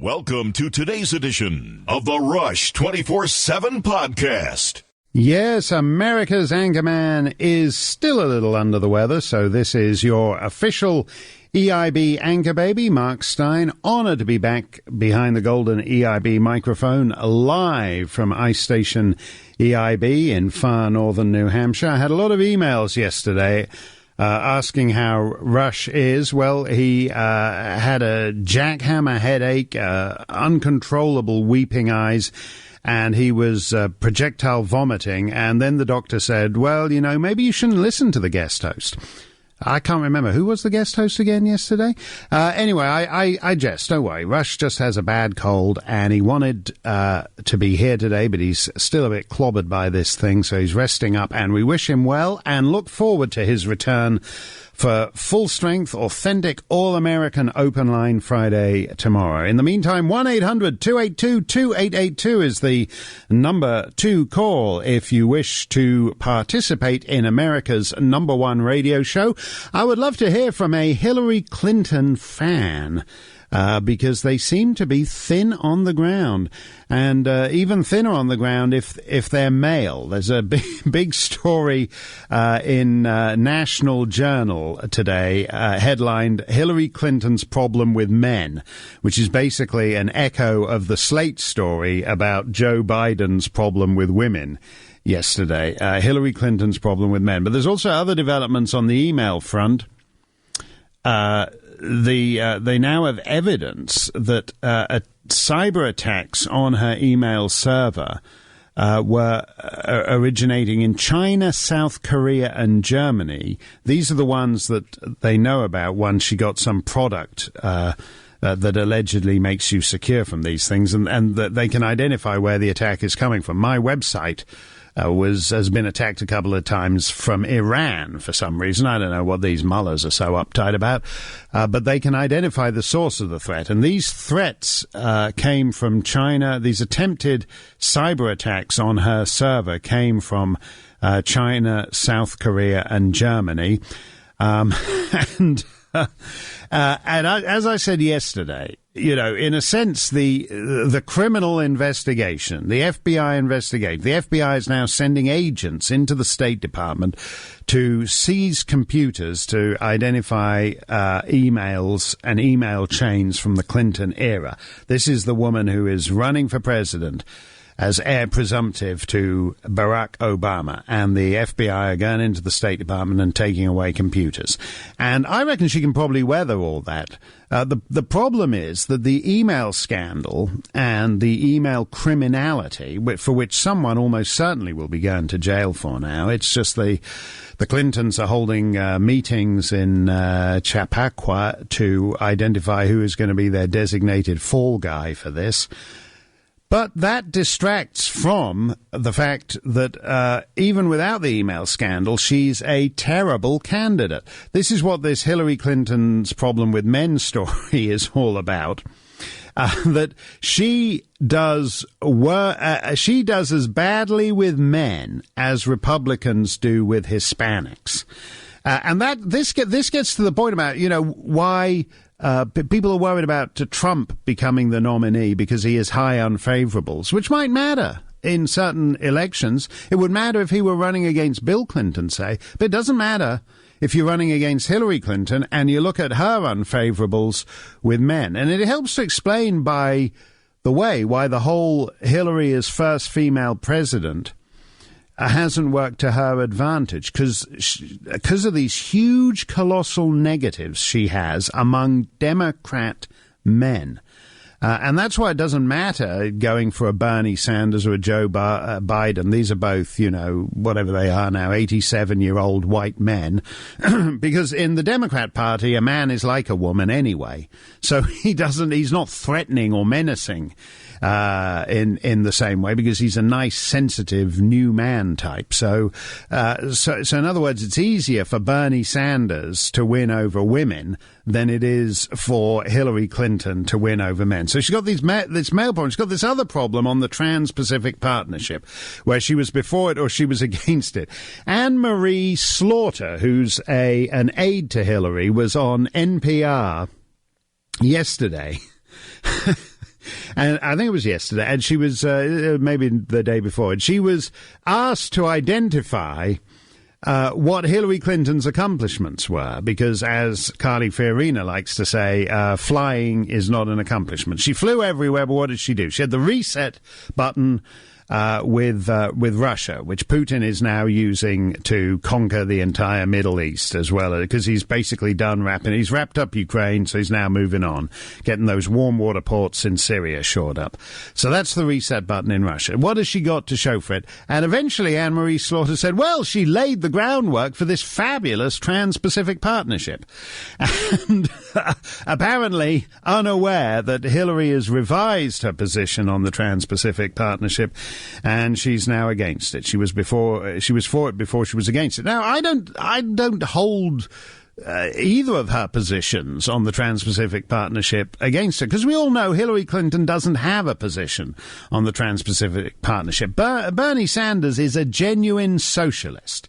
Welcome to today's edition of the Rush 24/7 podcast. Yes, America's anchorman is still a little under the weather, so this is your official EIB anchor baby, Mark Stein. Honored to be back behind the golden EIB microphone, live from Ice Station EIB in far northern New Hampshire. I had a lot of emails yesterday asking how Rush is. Well, he had a jackhammer headache, uncontrollable weeping eyes, and he was projectile vomiting. And then the doctor said, well, you know, maybe you shouldn't listen to the guest host. I can't remember. Who was the guest host again yesterday? Anyway, I jest. Don't worry. Rush just has a bad cold, and he wanted to be here today, but he's still a bit clobbered by this thing, so he's resting up, and we wish him well and look forward to his return for full-strength, authentic, all-American Open Line Friday tomorrow. In the meantime, 1-800-282-2882 is the number to call if you wish to participate in America's number one radio show. I would love to hear from a Hillary Clinton fan, because they seem to be thin on the ground, and even thinner on the ground if they're male. There's a big story in National Journal today, headlined "Hillary Clinton's Problem with Men," which is basically an echo of the Slate story about Joe Biden's problem with women yesterday. Hillary Clinton's problem with men. But there's also other developments on the email front. They now have evidence that cyber attacks on her email server were originating in China, South Korea, and Germany. These are the ones that they know about once she got some product that allegedly makes you secure from these things, and that they can identify where the attack is coming from. My website has been attacked a couple of times from Iran for some reason. I don't know what these mullahs are so uptight about, but they can identify the source of the threat. And these threats came from China. These attempted cyber attacks on her server came from China, South Korea, and Germany. And as I said yesterday, you know, in a sense, the criminal investigation, the FBI investigation, the FBI is now sending agents into the State Department to seize computers to identify emails and email chains from the Clinton era. This is the woman who is running for president as heir presumptive to Barack Obama, and the FBI are going into the State Department and taking away computers. And I reckon she can probably weather all that. The problem is that the email scandal and the email criminality, for which someone almost certainly will be going to jail for now, it's just the Clintons are holding meetings in Chappaqua to identify who is going to be their designated fall guy for this. But that distracts from the fact that even without the email scandal, she's a terrible candidate. This is what this Hillary Clinton's problem with men story is all about. That she does as badly with men as Republicans do with Hispanics. And this gets to the point about, you know, why people are worried about Trump becoming the nominee because he has high unfavorables, which might matter in certain elections. It would matter if he were running against Bill Clinton, say, but it doesn't matter if you're running against Hillary Clinton and you look at her unfavorables with men. And it helps to explain, by the way, why the whole Hillary as first female president hasn't worked to her advantage, because of these huge, colossal negatives she has among Democrat men. And that's why it doesn't matter going for a Bernie Sanders or a Joe Biden. These are both, you know, whatever they are now, 87-year-old white men. Because in the Democrat Party, a man is like a woman anyway. So he's not threatening or menacing in the same way, because he's a nice, sensitive new man type. So in other words, it's easier for Bernie Sanders to win over women than it is for Hillary Clinton to win over men. So she's got this male problem. She's got this other problem on the Trans-Pacific Partnership, where she was before it or she was against it. Anne-Marie Slaughter, who's an aide to Hillary, was on NPR yesterday. and I think it was yesterday, and she was, maybe the day before, and she was asked to identify what Hillary Clinton's accomplishments were, because as Carly Fiorina likes to say, flying is not an accomplishment. She flew everywhere, but what did she do? She had the reset button with Russia, which Putin is now using to conquer the entire Middle East as well, because he's basically done wrapping. He's wrapped up Ukraine, so he's now moving on, getting those warm water ports in Syria shored up. So that's the reset button in Russia. What has she got to show for it? And eventually Anne-Marie Slaughter said, well, she laid the groundwork for this fabulous Trans-Pacific Partnership. And apparently unaware that Hillary has revised her position on the Trans-Pacific Partnership, and she's now against it. She was for it before she was against it. Now, I don't hold either of her positions on the Trans-Pacific Partnership against her, because we all know Hillary Clinton doesn't have a position on the Trans-Pacific Partnership. Bernie Sanders is a genuine socialist.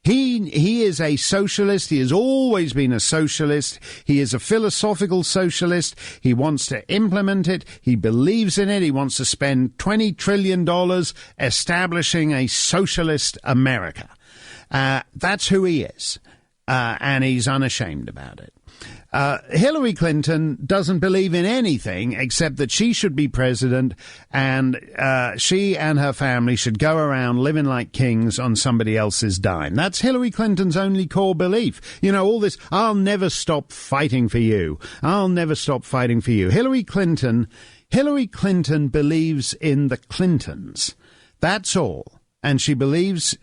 He is a socialist. He has always been a socialist. He is a philosophical socialist. He wants to implement it. He believes in it. He wants to spend $20 trillion establishing a socialist America. That's who he is. And he's unashamed about it. Hillary Clinton doesn't believe in anything except that she should be president, and she and her family should go around living like kings on somebody else's dime. That's Hillary Clinton's only core belief. You know, all this, I'll never stop fighting for you. I'll never stop fighting for you. Hillary Clinton believes in the Clintons. That's all. And she believes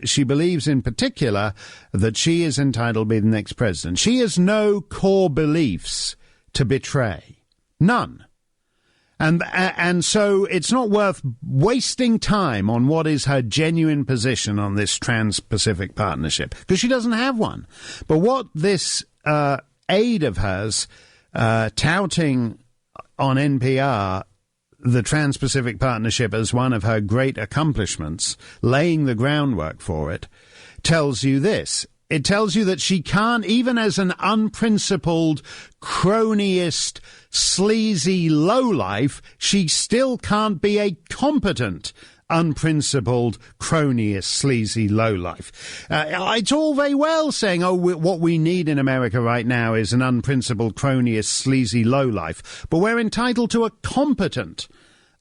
in particular that she is entitled to be the next president. She has no core beliefs to betray. None. And so it's not worth wasting time on what is her genuine position on this Trans-Pacific Partnership, because she doesn't have one. But what this aide of hers touting on NPR the Trans-Pacific Partnership as one of her great accomplishments, laying the groundwork for it, tells you this. It tells you that she can't, even as an unprincipled, cronyist, sleazy lowlife, she still can't be a competent, unprincipled, cronyist, sleazy lowlife. It's all very well saying, what we need in America right now is an unprincipled, cronyist, sleazy lowlife. But we're entitled to a competent,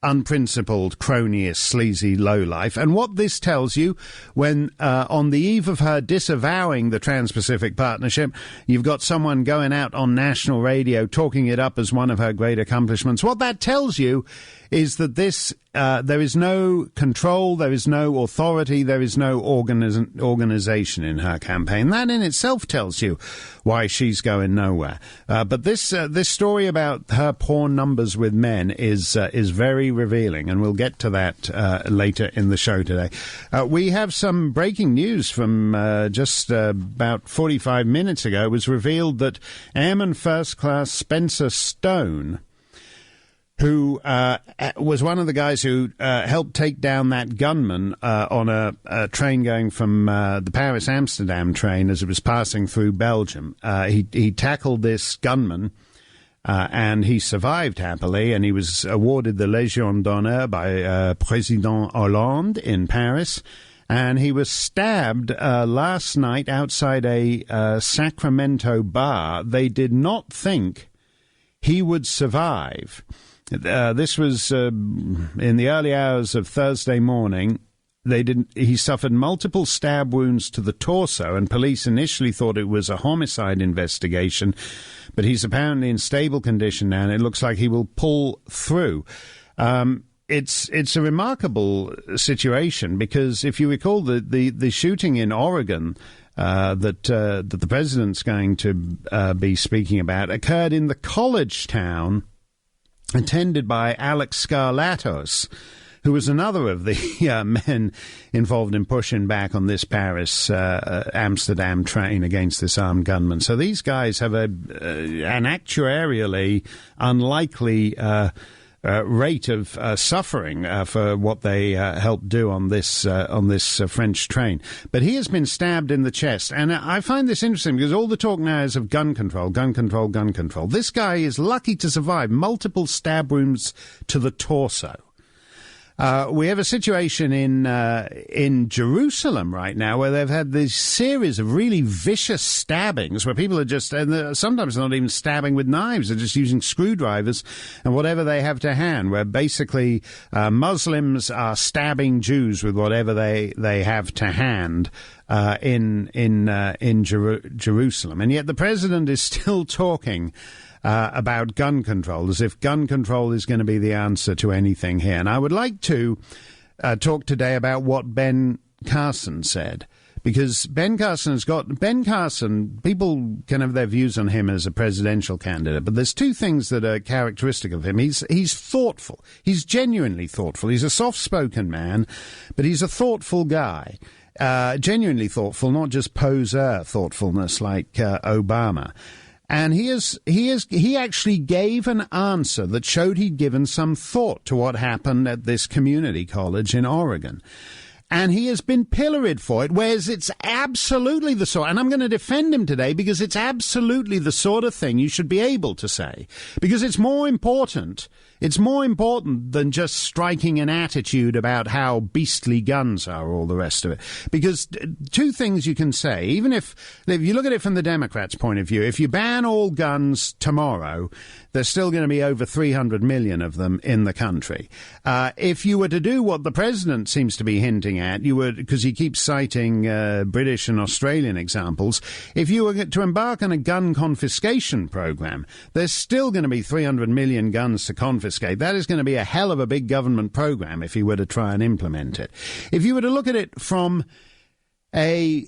unprincipled, cronyist, sleazy lowlife. And what this tells you, when on the eve of her disavowing the Trans-Pacific Partnership, you've got someone going out on national radio talking it up as one of her great accomplishments, what that tells you is that this there is no control, there is no authority, there is no organization in her campaign. That in itself tells you why she's going nowhere. But this story about her poor numbers with men is very revealing, and we'll get to that later in the show today. We have some breaking news from just about 45 minutes ago. It was revealed that Airman First Class Spencer Stone, who was one of the guys who helped take down that gunman on a train going from the Paris-Amsterdam train as it was passing through Belgium. He tackled this gunman, and he survived happily, and he was awarded the Légion d'honneur by President Hollande in Paris. And he was stabbed last night outside a Sacramento bar. They did not think he would survive. This was in the early hours of Thursday morning. He suffered multiple stab wounds to the torso, and police initially thought it was a homicide investigation, but he's apparently in stable condition now, and it looks like he will pull through. It's a remarkable situation, because if you recall the shooting in Oregon that the president's going to be speaking about occurred in the college town attended by Alex Skarlatos, who was another of the men involved in pushing back on this Paris-Amsterdam train against this armed gunman. So these guys have an actuarially unlikely rate of suffering for what they helped do on this French train. But he has been stabbed in the chest, and I find this interesting because all the talk now is of gun control, gun control, gun control. This guy is lucky to survive multiple stab wounds to the torso. We have a situation in Jerusalem right now where they've had this series of really vicious stabbings where people are just, and sometimes not even stabbing with knives, they're just using screwdrivers and whatever they have to hand, where basically Muslims are stabbing Jews with whatever they have to hand in Jerusalem. And yet the president is still talking about gun control, as if gun control is going to be the answer to anything here. And I would like to talk today about what Ben Carson said, because Ben Carson, people can have their views on him as a presidential candidate, but there's two things that are characteristic of him. He's thoughtful. He's genuinely thoughtful. He's a soft-spoken man, but he's a thoughtful guy. Genuinely thoughtful, not just poseur thoughtfulness like Obama. And he actually gave an answer that showed he'd given some thought to what happened at this community college in Oregon. And he has been pilloried for it, whereas it's absolutely the sort, and I'm going to defend him today because it's absolutely the sort of thing you should be able to say, because it's more important than just striking an attitude about how beastly guns are, all the rest of it. Because two things you can say, even if you look at it from the Democrats' point of view, if you ban all guns tomorrow, there's still going to be over 300 million of them in the country. If you were to do what the president seems to be hinting at, you would, because he keeps citing British and Australian examples, if you were to embark on a gun confiscation program, there's still going to be 300 million guns to confiscate. That is going to be a hell of a big government program if you were to try and implement it. If you were to look at it from a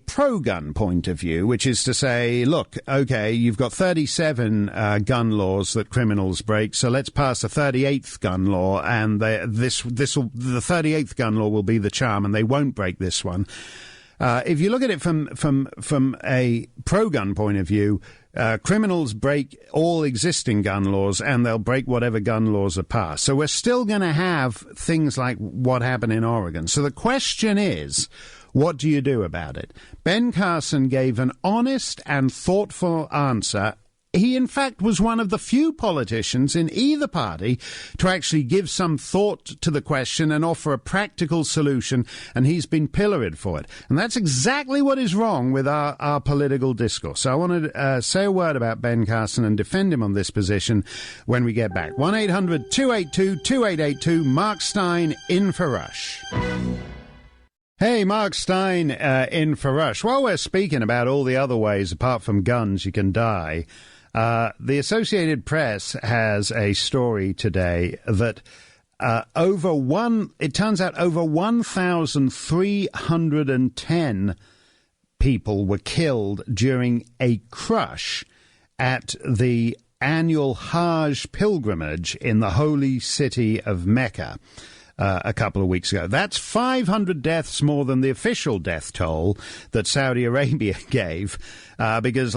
pro-gun point of view, which is to say, look, okay, you've got 37 gun laws that criminals break, so let's pass a 38th gun law, and the 38th gun law will be the charm, and they won't break this one. If you look at it from a pro-gun point of view, criminals break all existing gun laws and they'll break whatever gun laws are passed. So we're still going to have things like what happened in Oregon. So the question is, what do you do about it? Ben Carson gave an honest and thoughtful answer. He, in fact, was one of the few politicians in either party to actually give some thought to the question and offer a practical solution, and he's been pilloried for it. And that's exactly what is wrong with our political discourse. So I want to say a word about Ben Carson and defend him on this position when we get back. 1-800-282-2882, Mark Steyn in for Rush. Hey, Mark Steyn in for Rush. While we're speaking about all the other ways, apart from guns, you can die, the Associated Press has a story today that it turns out over 1,310 people were killed during a crush at the annual Hajj pilgrimage in the holy city of Mecca. A couple of weeks ago. That's 500 deaths more than the official death toll that Saudi Arabia gave, because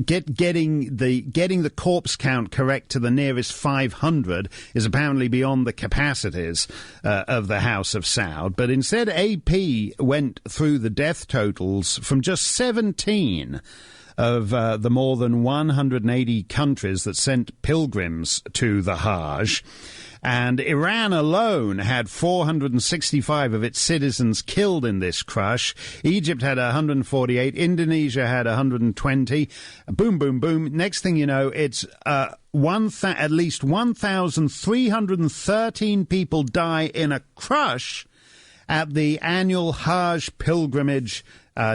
getting the corpse count correct to the nearest 500 is apparently beyond the capacities of the House of Saud. But instead, AP went through the death totals from just 17 of the more than 180 countries that sent pilgrims to the Hajj. And Iran alone had 465 of its citizens killed in this crush. Egypt had 148. Indonesia had 120. Boom, boom, boom. Next thing you know, it's at least 1,313 people die in a crush at the annual Hajj pilgrimage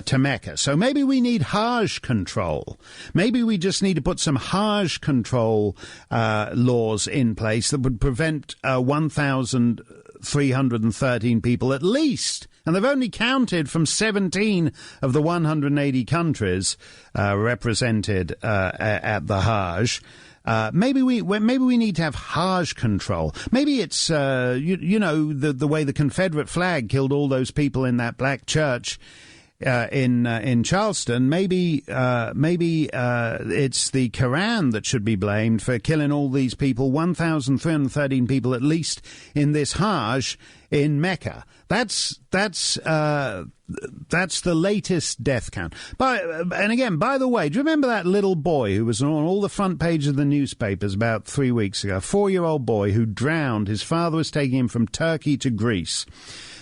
to Mecca. So maybe we need Hajj control. Maybe we just need to put some Hajj control laws in place that would prevent 1,313 people at least. And they've only counted from 17 of the 180 countries represented at the Hajj. Maybe we need to have Hajj control. Maybe it's the way the Confederate flag killed all those people in that black church in Charleston, maybe it's the Quran that should be blamed for killing all these people, 1,313 people at least in this Hajj in Mecca. That's the latest death count. And again, by the way, do you remember that little boy who was on all the front page of the newspapers about 3 weeks ago? A 4-year-old boy who drowned. His father was taking him from Turkey to Greece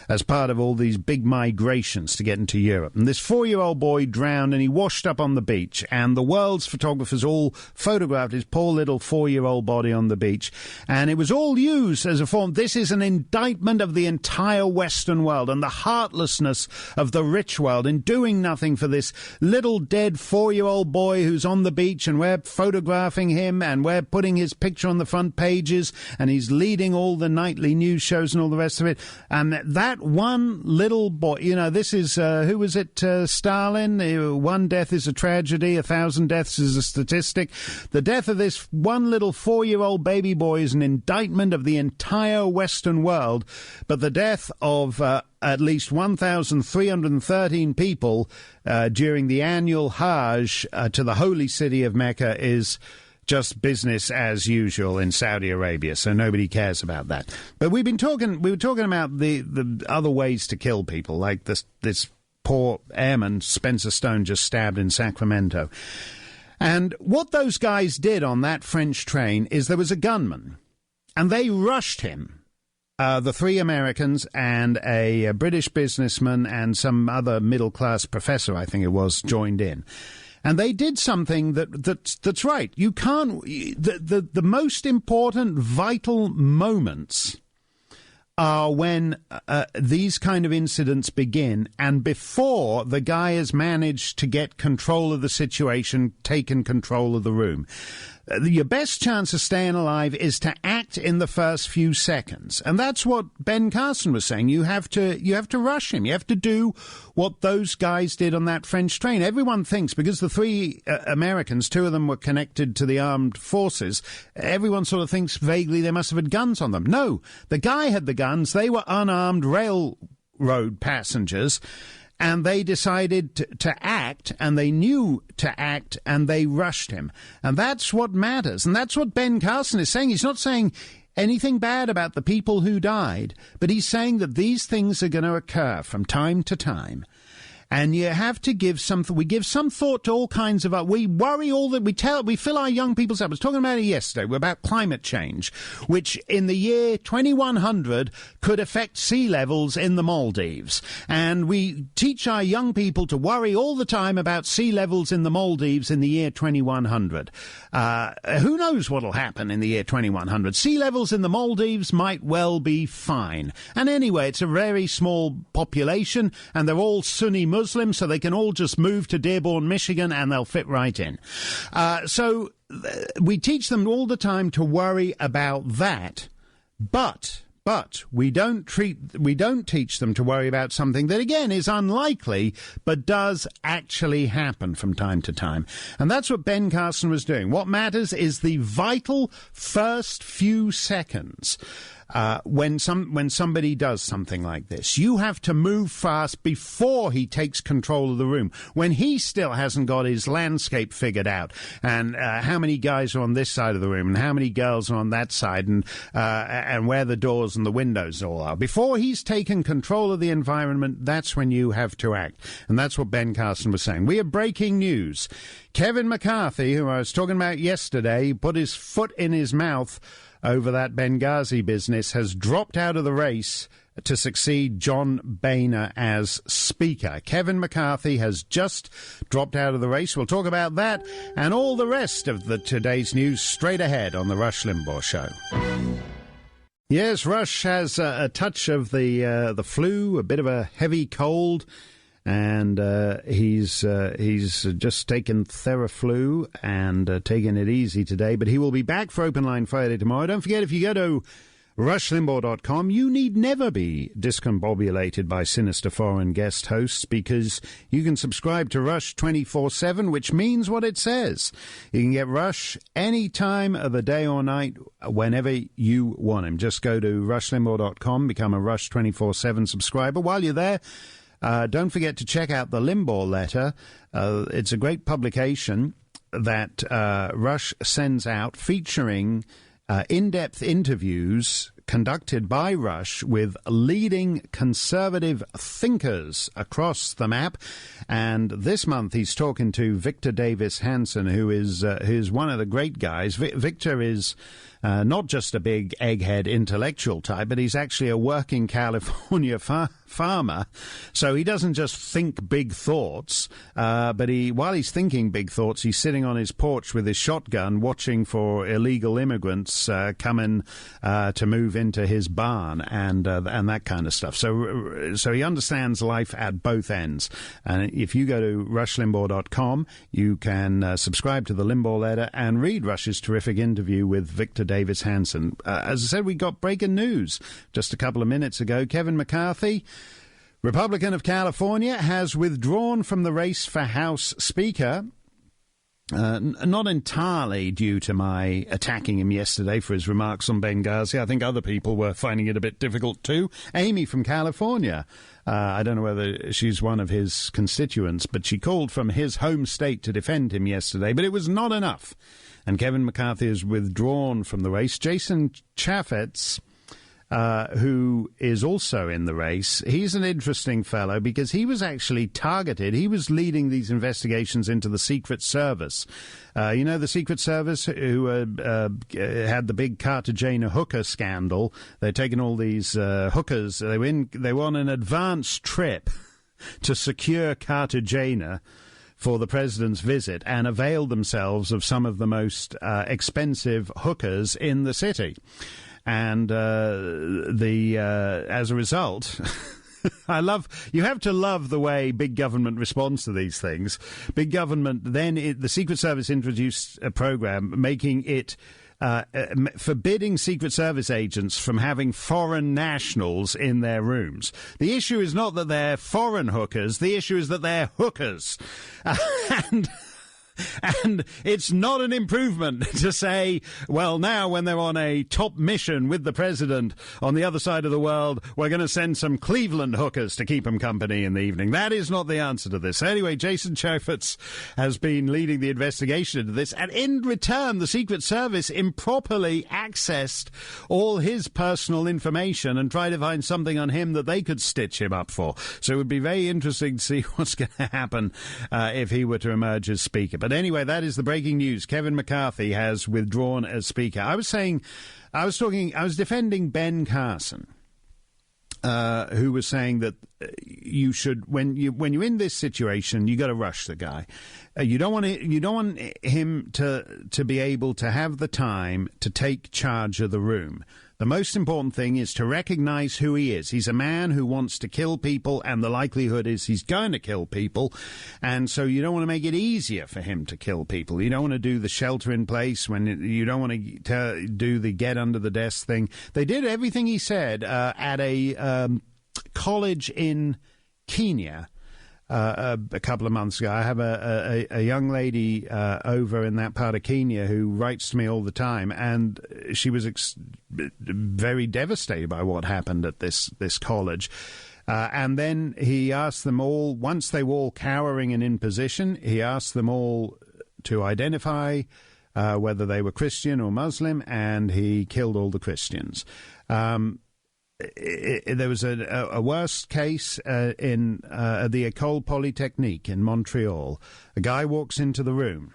as part of all these big migrations to get into Europe. And this 4-year-old boy drowned and he washed up on the beach. And the world's photographers all photographed his poor little 4-year-old body on the beach. And it was all used as a form. This is an indictment of the entire Western world and the heartlessness of the rich world in doing nothing for this little dead 4-year-old boy who's on the beach, and we're photographing him and we're putting his picture on the front pages, and he's leading all the nightly news shows and all the rest of it. And that one little boy, this is, who was it, Stalin? One death is a tragedy, 1,000 deaths is a statistic. The death of this one little 4-year-old baby boy is an indictment of the entire Western world, but the death of at least 1,313 people during the annual Hajj to the holy city of Mecca is just business as usual in Saudi Arabia, so nobody cares about that. But we were talking about the other ways to kill people, like this poor airman Spencer Stone just stabbed in Sacramento. And what those guys did on that French train is there was a gunman, and they rushed him. The 3 Americans and a British businessman and some other middle-class professor, I think it was, joined in. And they did something that's right. You can't. The most important, vital moments are when these kind of incidents begin, and before the guy has managed to get control of the situation, taken control of the room. Your best chance of staying alive is to act in the first few seconds. And that's what Ben Carson was saying. You have to rush him. You have to do what those guys did on that French train. Everyone thinks, because the 3 Americans, 2 of them were connected to the armed forces, everyone sort of thinks vaguely they must have had guns on them. No, the guy had the guns. They were unarmed railroad passengers. And they decided to act, and they knew to act, and they rushed him. And that's what matters. And that's what Ben Carson is saying. He's not saying anything bad about the people who died, but he's saying that these things are going to occur from time to time. And you have to give we give some thought to all kinds of, we worry all that, we fill our young people's up. I was talking about it yesterday, about climate change, which in the year 2100 could affect sea levels in the Maldives. And we teach our young people to worry all the time about sea levels in the Maldives in the year 2100. Who knows what'll happen in the year 2100? Sea levels in the Maldives might well be fine. And anyway, it's a very small population, and they're all Sunni Muslims, so they can all just move to Dearborn, Michigan, and they'll fit right in. So we teach them all the time to worry about that, but we don't teach them to worry about something that, again, is unlikely, but does actually happen from time to time. And that's what Ben Carson was doing. What matters is the vital first few seconds. When somebody does something like this, you have to move fast before he takes control of the room, when he still hasn't got his landscape figured out, and how many guys are on this side of the room and how many girls are on that side, and where the doors and the windows all are. Before he's taken control of the environment, that's when you have to act. And that's what Ben Carson was saying. We have breaking news. Kevin McCarthy, who I was talking about yesterday, put his foot in his mouth over that Benghazi business, has dropped out of the race to succeed John Boehner as Speaker. Kevin McCarthy has just dropped out of the race. We'll talk about that and all the rest of today's news straight ahead on the Rush Limbaugh Show. Yes, Rush has a touch of the flu, a bit of a heavy cold, and he's just taken Theraflu and taken it easy today. But he will be back for Open Line Friday tomorrow. Don't forget, if you go to rushlimbaugh.com, you need never be discombobulated by sinister foreign guest hosts, because you can subscribe to Rush 24/7, which means what it says. You can get Rush any time of the day or night, whenever you want him. Just go to rushlimbaugh.com, become a Rush 24/7 subscriber. While you're there, don't forget to check out the Limbaugh letter. It's a great publication that Rush sends out featuring in-depth interviews conducted by Rush with leading conservative thinkers across the map. And this month he's talking to Victor Davis Hanson, who's one of the great guys. Victor is not just a big egghead intellectual type, but he's actually a working California farmer. So he doesn't just think big thoughts, but while he's thinking big thoughts, he's sitting on his porch with his shotgun watching for illegal immigrants coming to move into his barn and that kind of stuff. So he understands life at both ends. And if you go to rushlimbaugh.com, you can subscribe to the Limbaugh letter and read Rush's terrific interview with Victor Davis Hanson. As I said, we got breaking news just a couple of minutes ago. Kevin McCarthy, Republican of California, has withdrawn from the race for House Speaker. Not entirely due to my attacking him yesterday for his remarks on Benghazi. I think other people were finding it a bit difficult too. Amy from California, I don't know whether she's one of his constituents, but she called from his home state to defend him yesterday, but it was not enough. And Kevin McCarthy has withdrawn from the race. Jason Chaffetz, who is also in the race, he's an interesting fellow because he was actually targeted. He was leading these investigations into the Secret Service. The Secret Service who had the big Cartagena hooker scandal. They'd taken all these hookers. They were on an advance trip to secure Cartagena for the president's visit and availed themselves of some of the most expensive hookers in the city. And as a result, you have to love the way big government responds to these things. Big government, the Secret Service introduced a program making it forbidding Secret Service agents from having foreign nationals in their rooms. The issue is not that they're foreign hookers. The issue is that they're hookers. And it's not an improvement to say, well, now when they're on a top mission with the president on the other side of the world, we're going to send some Cleveland hookers to keep them company in the evening. That is not the answer to this. Anyway, Jason Chaffetz has been leading the investigation into this, and in return, the Secret Service improperly accessed all his personal information and tried to find something on him that they could stitch him up for. So it would be very interesting to see what's going to happen if he were to emerge as Speaker. But anyway, that is the breaking news. Kevin McCarthy has withdrawn as Speaker. I was defending Ben Carson, who was saying that you should, when you're in this situation, you got to rush the guy. You don't want him to be able to have the time to take charge of the room. The most important thing is to recognize who he is. He's a man who wants to kill people, and the likelihood is he's going to kill people. And so you don't want to make it easier for him to kill people. You don't want to do the shelter in place you don't want to do the get under the desk thing. They did everything he said at a college in Kenya a couple of months ago. I have a young lady over in that part of Kenya who writes to me all the time, and she was very devastated by what happened at this college. And then he asked them all, once they were all cowering and in position, he asked them all to identify whether they were Christian or Muslim, and he killed all the Christians. There was a worse case in the École Polytechnique in Montreal. A guy walks into the room.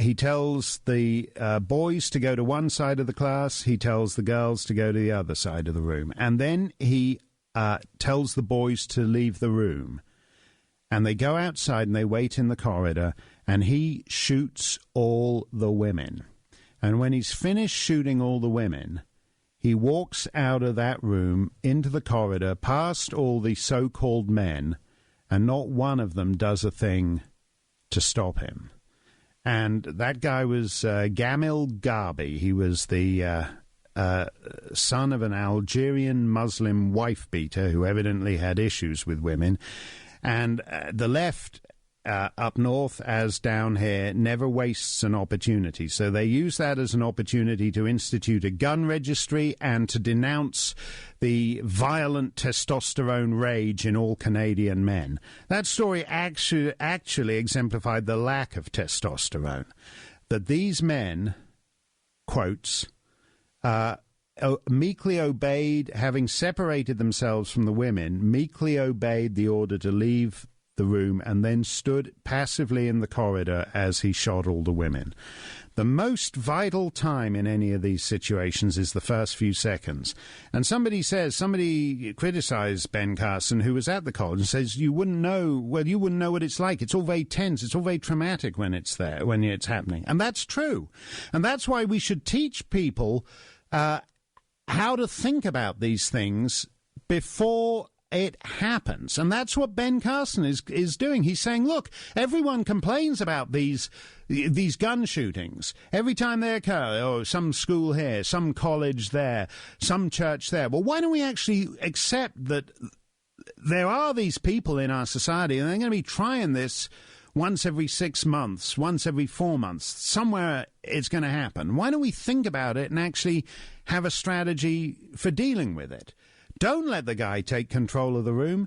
He tells the boys to go to one side of the class. He tells the girls to go to the other side of the room. And then he tells the boys to leave the room. And they go outside and they wait in the corridor. And he shoots all the women. And when he's finished shooting all the women, he walks out of that room into the corridor, past all the so-called men, and not one of them does a thing to stop him. And that guy was Gamil Garbi. He was the son of an Algerian Muslim wife-beater who evidently had issues with women. And the left up north as down here, never wastes an opportunity. So they use that as an opportunity to institute a gun registry and to denounce the violent testosterone rage in all Canadian men. That story actually exemplified the lack of testosterone. That these men, quotes, meekly obeyed, having separated themselves from the women, meekly obeyed the order to leave the room and then stood passively in the corridor as he shot all the women. The most vital time in any of these situations is the first few seconds. And somebody criticized Ben Carson, who was at the college, and says, you wouldn't know what it's like. It's all very tense. It's all very traumatic when it's there, when it's happening. And that's true. And that's why we should teach people how to think about these things before it happens. And that's what Ben Carson is doing. He's saying, look, everyone complains about these gun shootings. Every time they occur, oh, some school here, some college there, some church there. Well, why don't we actually accept that there are these people in our society and they're going to be trying this once every 6 months, once every 4 months. Somewhere it's going to happen. Why don't we think about it and actually have a strategy for dealing with it? Don't let the guy take control of the room.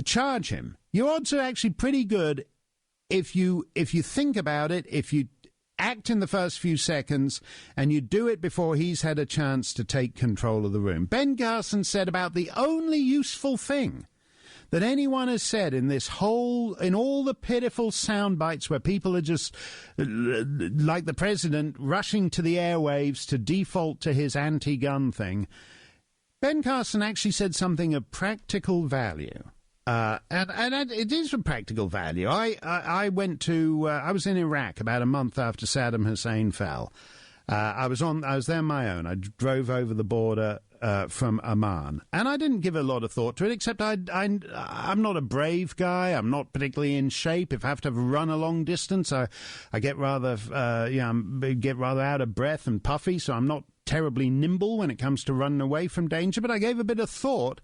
Charge him. Your odds are actually pretty good if you think about it, if you act in the first few seconds, and you do it before he's had a chance to take control of the room. Ben Carson said about the only useful thing that anyone has said in all the pitiful sound bites where people are just, like the president, rushing to the airwaves to default to his anti-gun thing. Ben Carson actually said something of practical value. And it is of practical value. I was in Iraq about a month after Saddam Hussein fell. I was there on my own. I drove over the border from Amman, and I didn't give a lot of thought to it. Except I'm not a brave guy. I'm not particularly in shape. If I have to run a long distance, I get rather out of breath and puffy. So I'm not terribly nimble when it comes to running away from danger. But I gave a bit of thought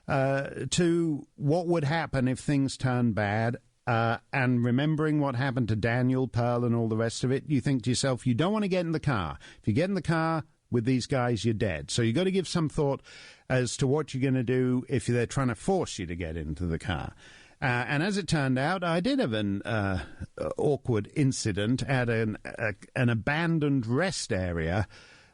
to what would happen if things turned bad. And remembering what happened to Daniel, Pearl, and all the rest of it, you think to yourself, you don't want to get in the car. If you get in the car with these guys, you're dead. So you've got to give some thought as to what you're going to do if they're trying to force you to get into the car. And as it turned out, I did have an awkward incident at an abandoned rest area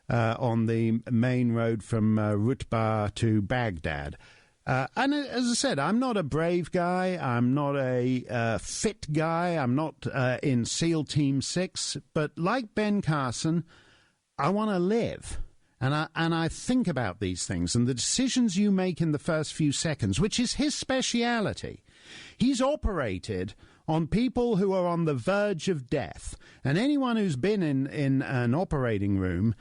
on the main road from Rutbah to Baghdad. And as I said, I'm not a brave guy. I'm not a fit guy. I'm not in SEAL Team 6. But like Ben Carson, I want to live. And I think about these things and the decisions you make in the first few seconds, which is his speciality. He's operated on people who are on the verge of death. And anyone who's been in an operating room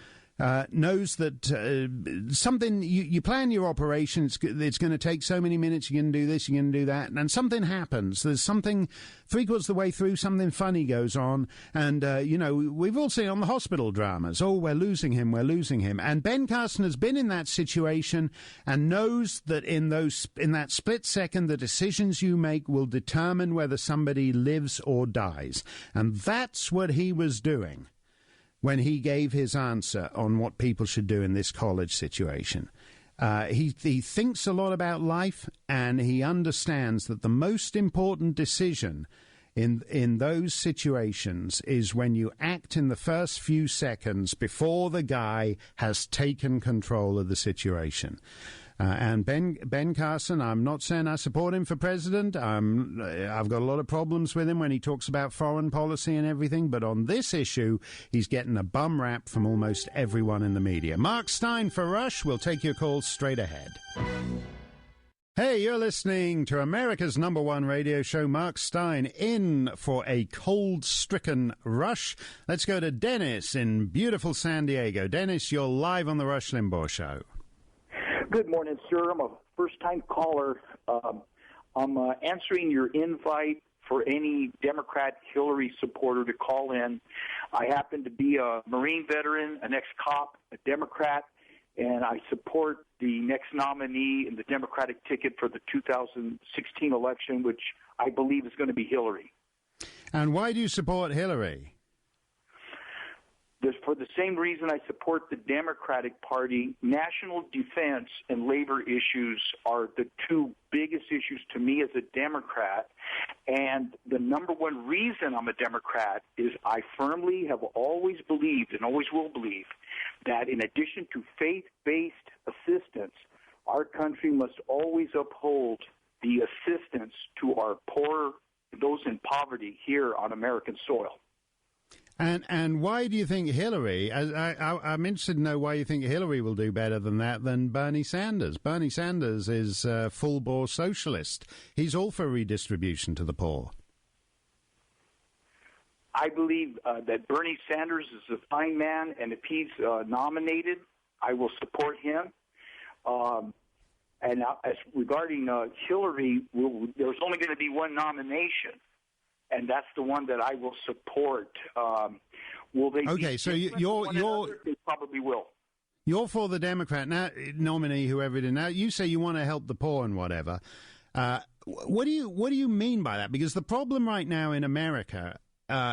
knows that something, you plan your operation, it's going to take so many minutes, you're going to do this, you're going to do that, and something happens. There's something, 3/4 of the way through, something funny goes on, and, we've all seen on the hospital dramas, oh, we're losing him. And Ben Carson has been in that situation and knows that in that split second, the decisions you make will determine whether somebody lives or dies. And that's what he was doing when he gave his answer on what people should do in this college situation. He thinks a lot about life, and he understands that the most important decision in those situations is when you act in the first few seconds before the guy has taken control of the situation. And Ben Carson, I'm not saying I support him for president. I've got a lot of problems with him when he talks about foreign policy and everything. But on this issue, he's getting a bum rap from almost everyone in the media. Mark Stein for Rush. We'll take your calls straight ahead. Hey, you're listening to America's #1 radio show. Mark Stein in for a cold-stricken Rush. Let's go to Dennis in beautiful San Diego. Dennis, you're live on the Rush Limbaugh show. Good morning, sir. I'm a first-time caller. I'm answering your invite for any Democrat Hillary supporter to call in. I happen to be a Marine veteran, an ex-cop, a Democrat, and I support the next nominee in the Democratic ticket for the 2016 election, which I believe is going to be Hillary. And why do you support Hillary? For the same reason I support the Democratic Party, national defense and labor issues are the two biggest issues to me as a Democrat. And the number one reason I'm a Democrat is I firmly have always believed and always will believe that in addition to faith-based assistance, our country must always uphold the assistance to our poor, those in poverty here on American soil. And why do you think Hillary, I'm interested to know why you think Hillary will do better than that than Bernie Sanders. Bernie Sanders is a full-bore socialist. He's all for redistribution to the poor. I believe that Bernie Sanders is a fine man, and if he's nominated, I will support him. And as regarding Hillary, there's only going to be one nomination. And that's the one that I will support. Will they? Okay, so you're they probably will. You're for the Democrat nominee, whoever it is. Now you say you want to help the poor and whatever. What do you mean by that? Because the problem right now in America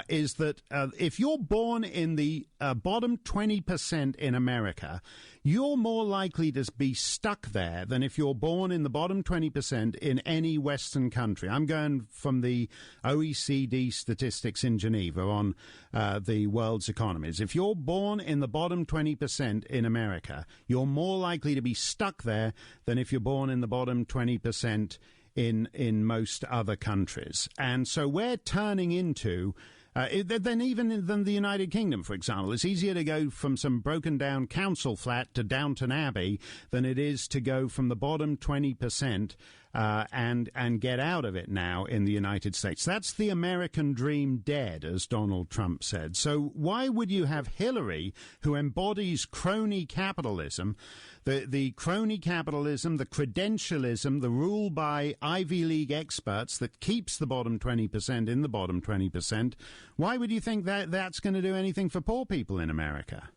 is that if you're born in the bottom 20% in America, you're more likely to be stuck there than if you're born in the bottom 20% in any Western country. I'm going from the OECD statistics in Geneva on the world's economies. If you're born in the bottom 20% in America, you're more likely to be stuck there than if you're born in the bottom 20% in most other countries. And so we're turning into than the United Kingdom, for example. It's easier to go from some broken down council flat to Downton Abbey than it is to go from the bottom 20% and get out of it now in the United States. That's the American dream dead, as Donald Trump said. So why would you have Hillary, who embodies crony capitalism, the crony capitalism, the credentialism, the rule by Ivy League experts that keeps the bottom 20% in the bottom 20%? Why would you think that that's going to do anything for poor people in America?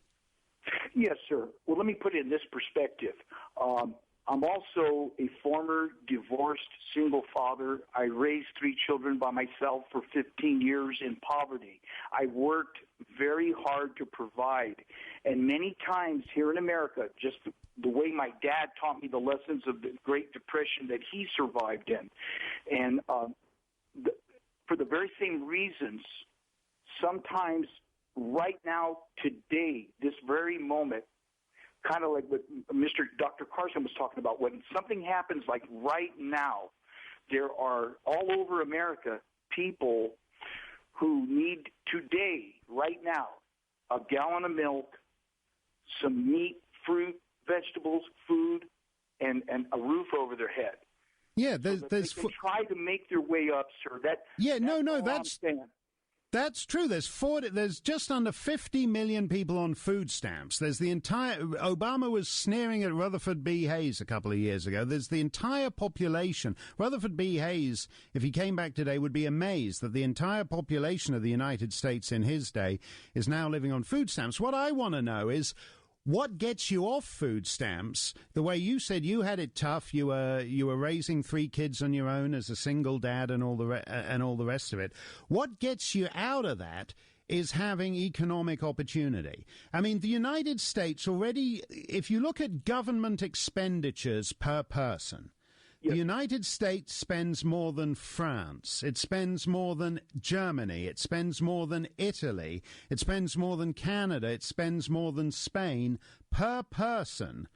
Yes, sir. Well, let me put it in this perspective. I'm also a former divorced single father. I raised 3 children by myself for 15 years in poverty. I worked very hard to provide. And many times here in America, just the way my dad taught me the lessons of the Great Depression that he survived in. And for the very same reasons, sometimes right now, today, this very moment, kind of like what Dr. Carson was talking about, when something happens like right now, there are all over America people who need today, right now, a gallon of milk, some meat, fruit, vegetables, food, and a roof over their head. Yeah, they can try to make their way up, sir. That's true. There's just under 50 million people on food stamps. There's the entire. Obama was sneering at Rutherford B. Hayes a couple of years ago. There's the entire population. Rutherford B. Hayes, if he came back today, would be amazed that the entire population of the United States in his day is now living on food stamps. What I want to know is, what gets you off food stamps? The way you said you had it tough, you were raising 3 kids on your own as a single dad and all the rest of it. What gets you out of that is having economic opportunity. I mean, the United States already, if you look at government expenditures per person, the United States spends more than France. It spends more than Germany. It spends more than Italy. It spends more than Canada. It spends more than Spain per person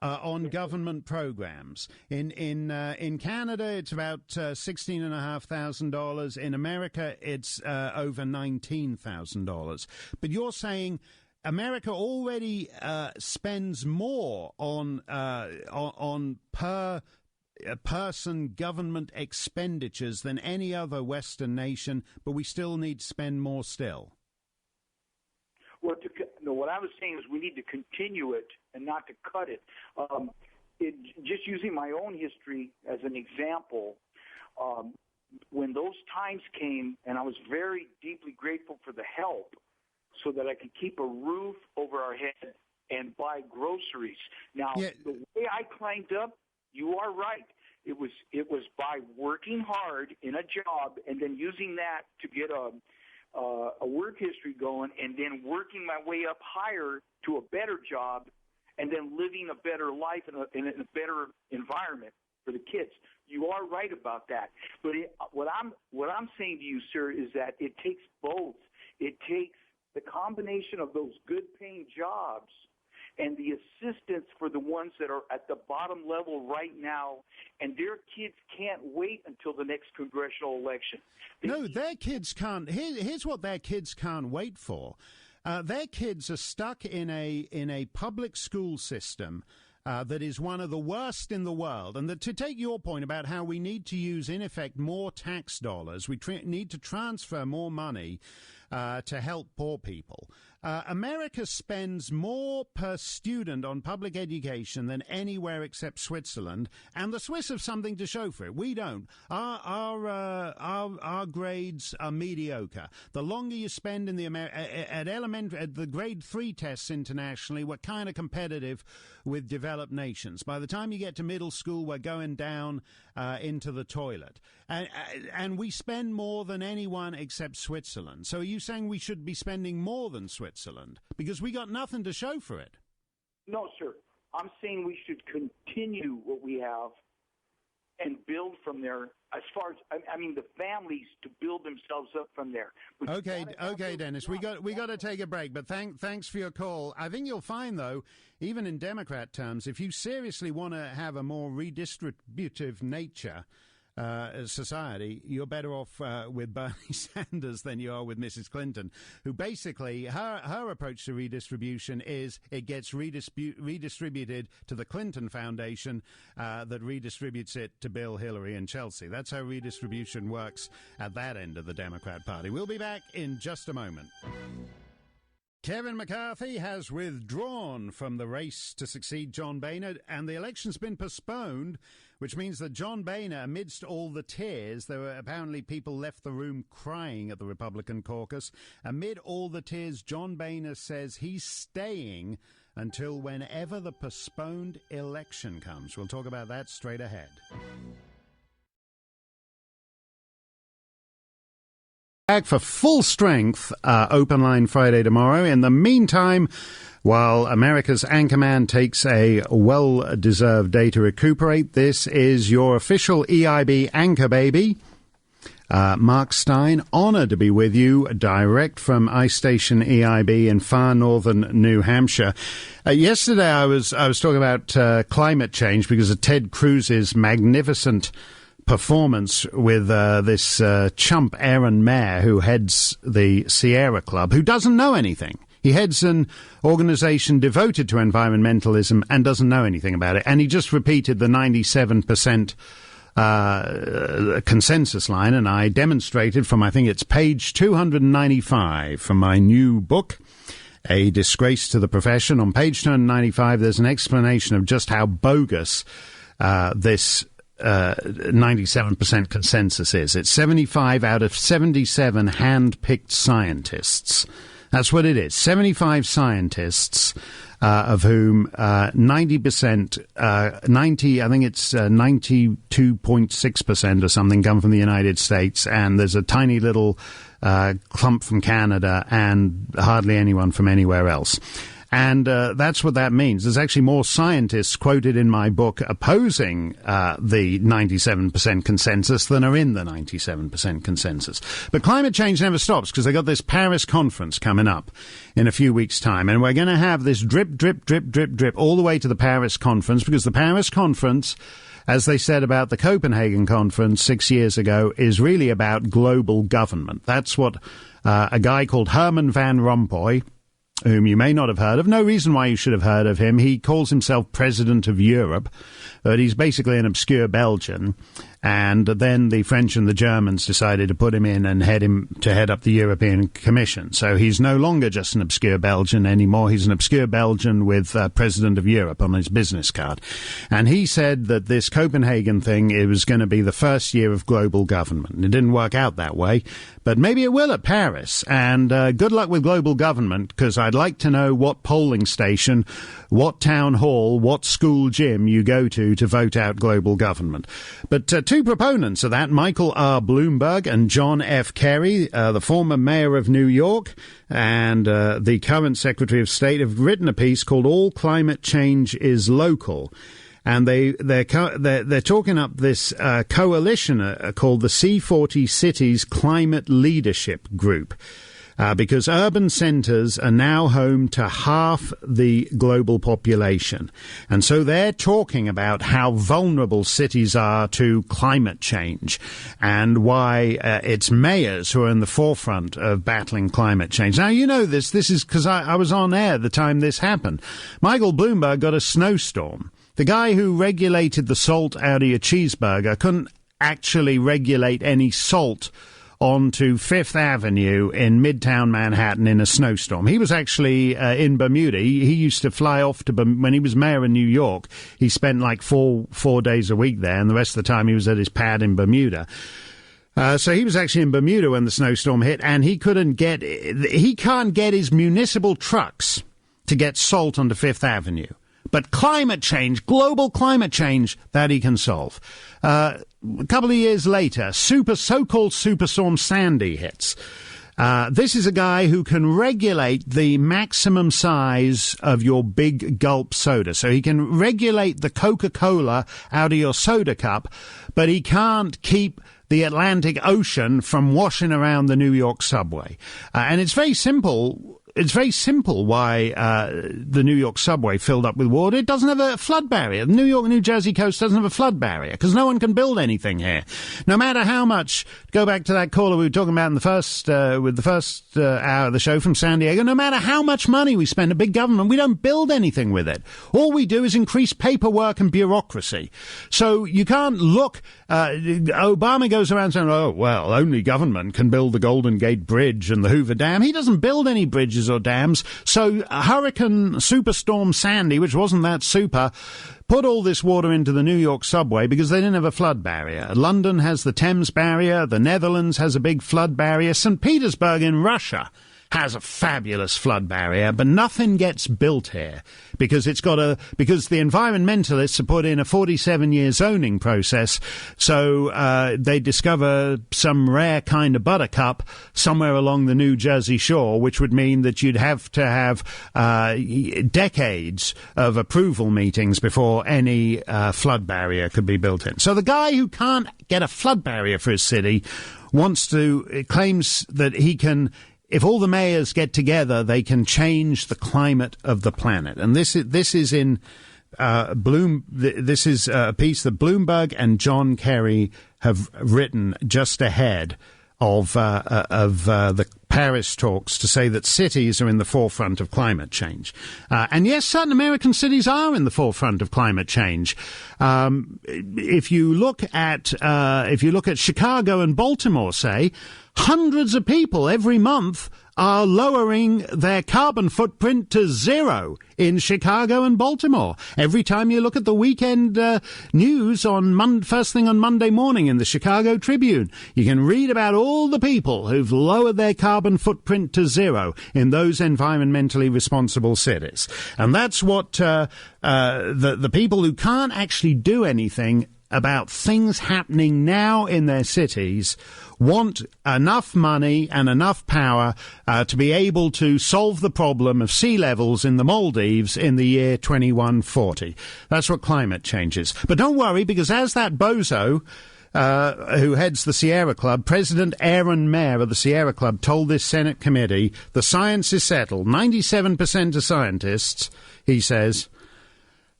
on government programs. In Canada, it's about $16,500. In America, it's over $19,000. But you're saying America already spends more on per person government expenditures than any other Western nation, but we still need to spend more still. Well, what I was saying is we need to continue it and not to cut it. Just using my own history as an example, when those times came, and I was very deeply grateful for the help so that I could keep a roof over our head and buy groceries. Now, the way I climbed up, you are right. It was by working hard in a job and then using that to get a work history going, and then working my way up higher to a better job, and then living a better life in a better environment for the kids. You are right about that. But what I'm saying to you, sir, is that it takes both. It takes the combination of those good-paying jobs and the assistance for the ones that are at the bottom level right now, and their kids can't wait until the next congressional election. No, their kids can't. Here's what their kids can't wait for. Their kids are stuck in a public school system that is one of the worst in the world. And to take your point about how we need to use, in effect, more tax dollars, we need to transfer more money to help poor people. America spends more per student on public education than anywhere except Switzerland, and the Swiss have something to show for it. We don't. Our grades are mediocre. The longer you spend in the at the grade 3 tests internationally, we're kind of competitive with developed nations. By the time you get to middle school, we're going down into the toilet, and we spend more than anyone except Switzerland. So are you saying we should be spending more than Switzerland because we got nothing to show for it? No, sir. I'm saying we should continue what we have and build from there. As far as the families to build themselves up from there. Okay, Dennis. We got to take a break. But thanks for your call. I think you'll find, though, even in Democrat terms, if you seriously want to have a more redistributive nature society, you're better off with Bernie Sanders than you are with Mrs. Clinton, who basically, her approach to redistribution is it gets redistributed to the Clinton Foundation that redistributes it to Bill, Hillary, and Chelsea. That's how redistribution works at that end of the Democrat Party. We'll be back in just a moment. Kevin McCarthy has withdrawn from the race to succeed John Boehner, and the election's been postponed, which means that John Boehner, amidst all the tears, there were apparently people left the room crying at the Republican caucus. Amid all the tears, John Boehner says he's staying until whenever the postponed election comes. We'll talk about that straight ahead. Back for full strength, Open Line Friday tomorrow. In the meantime, while America's anchorman takes a well-deserved day to recuperate, this is your official EIB anchor baby, Mark Stein. Honored to be with you, direct from Ice Station EIB in far northern New Hampshire. Yesterday, I was talking about climate change because of Ted Cruz's magnificent performance with this chump Aaron Mayer, who heads the Sierra Club, who doesn't know anything. He heads an organization devoted to environmentalism and doesn't know anything about it. And he just repeated the 97% consensus line, and I demonstrated from, I think it's page 295 from my new book, A Disgrace to the Profession. On page 295, there's an explanation of just how bogus this 97% consensus is. It's 75 out of 77 hand-picked scientists. That's what it is. 75 scientists, of whom 90%, I think it's 92.6% or something come from the United States, and there's a tiny little clump from Canada and hardly anyone from anywhere else. And that's what that means. There's actually more scientists quoted in my book opposing the 97% consensus than are in the 97% consensus. But climate change never stops because they got this Paris conference coming up in a few weeks' time. And we're going to have this drip, drip, drip, drip, drip all the way to the Paris conference, because the Paris conference, as they said about the Copenhagen conference 6 years ago, is really about global government. That's what a guy called Herman Van Rompuy, whom you may not have heard of. No reason why you should have heard of him. He calls himself President of Europe, but he's basically an obscure Belgian. And then the French and the Germans decided to put him in and head up the European Commission. So he's no longer just an obscure Belgian anymore. He's an obscure Belgian with President of Europe on his business card. And he said that this Copenhagen thing, it was going to be the first year of global government. It didn't work out that way, but maybe it will at Paris. And good luck with global government, because I'd like to know what polling station, what town hall, what school gym you go to vote out global government. But two proponents of that, Michael R. Bloomberg and John F. Kerry, the former mayor of New York and the current Secretary of State, have written a piece called "All Climate Change is Local." And they're talking up this coalition called the C40 Cities Climate Leadership Group. Because urban centres are now home to half the global population. And so they're talking about how vulnerable cities are to climate change and why it's mayors who are in the forefront of battling climate change. Now, you know this is because I was on air the time this happened. Michael Bloomberg got a snowstorm. The guy who regulated the salt out of your cheeseburger couldn't actually regulate any salt onto Fifth Avenue in Midtown Manhattan in a snowstorm. He was actually in Bermuda. He used to fly off to when he was mayor in New York. He spent like four days a week there, and the rest of the time he was at his pad in Bermuda. So he was actually in Bermuda when the snowstorm hit, and he can't get his municipal trucks to get salt onto Fifth Avenue. But climate change, global climate change, that he can solve. A couple of years later, so-called Superstorm Sandy hits. This is a guy who can regulate the maximum size of your big gulp soda. So he can regulate the Coca-Cola out of your soda cup, but he can't keep the Atlantic Ocean from washing around the New York subway. And it's very simple. It's very simple why the New York subway filled up with water. It doesn't have a flood barrier. The New York, New Jersey coast doesn't have a flood barrier because no one can build anything here. No matter how much, go back to that caller we were talking about in the first hour of the show from San Diego, no matter how much money we spend at big government, we don't build anything with it. All we do is increase paperwork and bureaucracy. So you can't look, Obama goes around saying, oh, well, only government can build the Golden Gate Bridge and the Hoover Dam. He doesn't build any bridges or dams. So Hurricane Superstorm Sandy, which wasn't that super, put all this water into the New York subway because they didn't have a flood barrier. London has the Thames barrier. The Netherlands has a big flood barrier. St. Petersburg in Russia has a fabulous flood barrier, but nothing gets built here because because the environmentalists have put in a 47-year zoning process. So they discover some rare kind of buttercup somewhere along the New Jersey shore, which would mean that you'd have to have decades of approval meetings before any flood barrier could be built in. So the guy who can't get a flood barrier for his city claims that he can. If all the mayors get together, they can change the climate of the planet. And this is in this is a piece that Bloomberg and John Kerry have written just ahead of the Paris talks to say that cities are in the forefront of climate change. And yes, certain American cities are in the forefront of climate change. If you look at Chicago and Baltimore, say, hundreds of people every month are lowering their carbon footprint to zero in Chicago and Baltimore. Every time you look at the weekend news on first thing on Monday morning in the Chicago Tribune, you can read about all the people who've lowered their carbon footprint to zero in those environmentally responsible cities. And that's what the people who can't actually do anything about things happening now in their cities want enough money and enough power to be able to solve the problem of sea levels in the Maldives in the year 2140. That's what climate change is. But don't worry, because as that bozo who heads the Sierra Club, President Aaron Mayer of the Sierra Club, told this Senate committee, the science is settled. 97% of scientists, he says,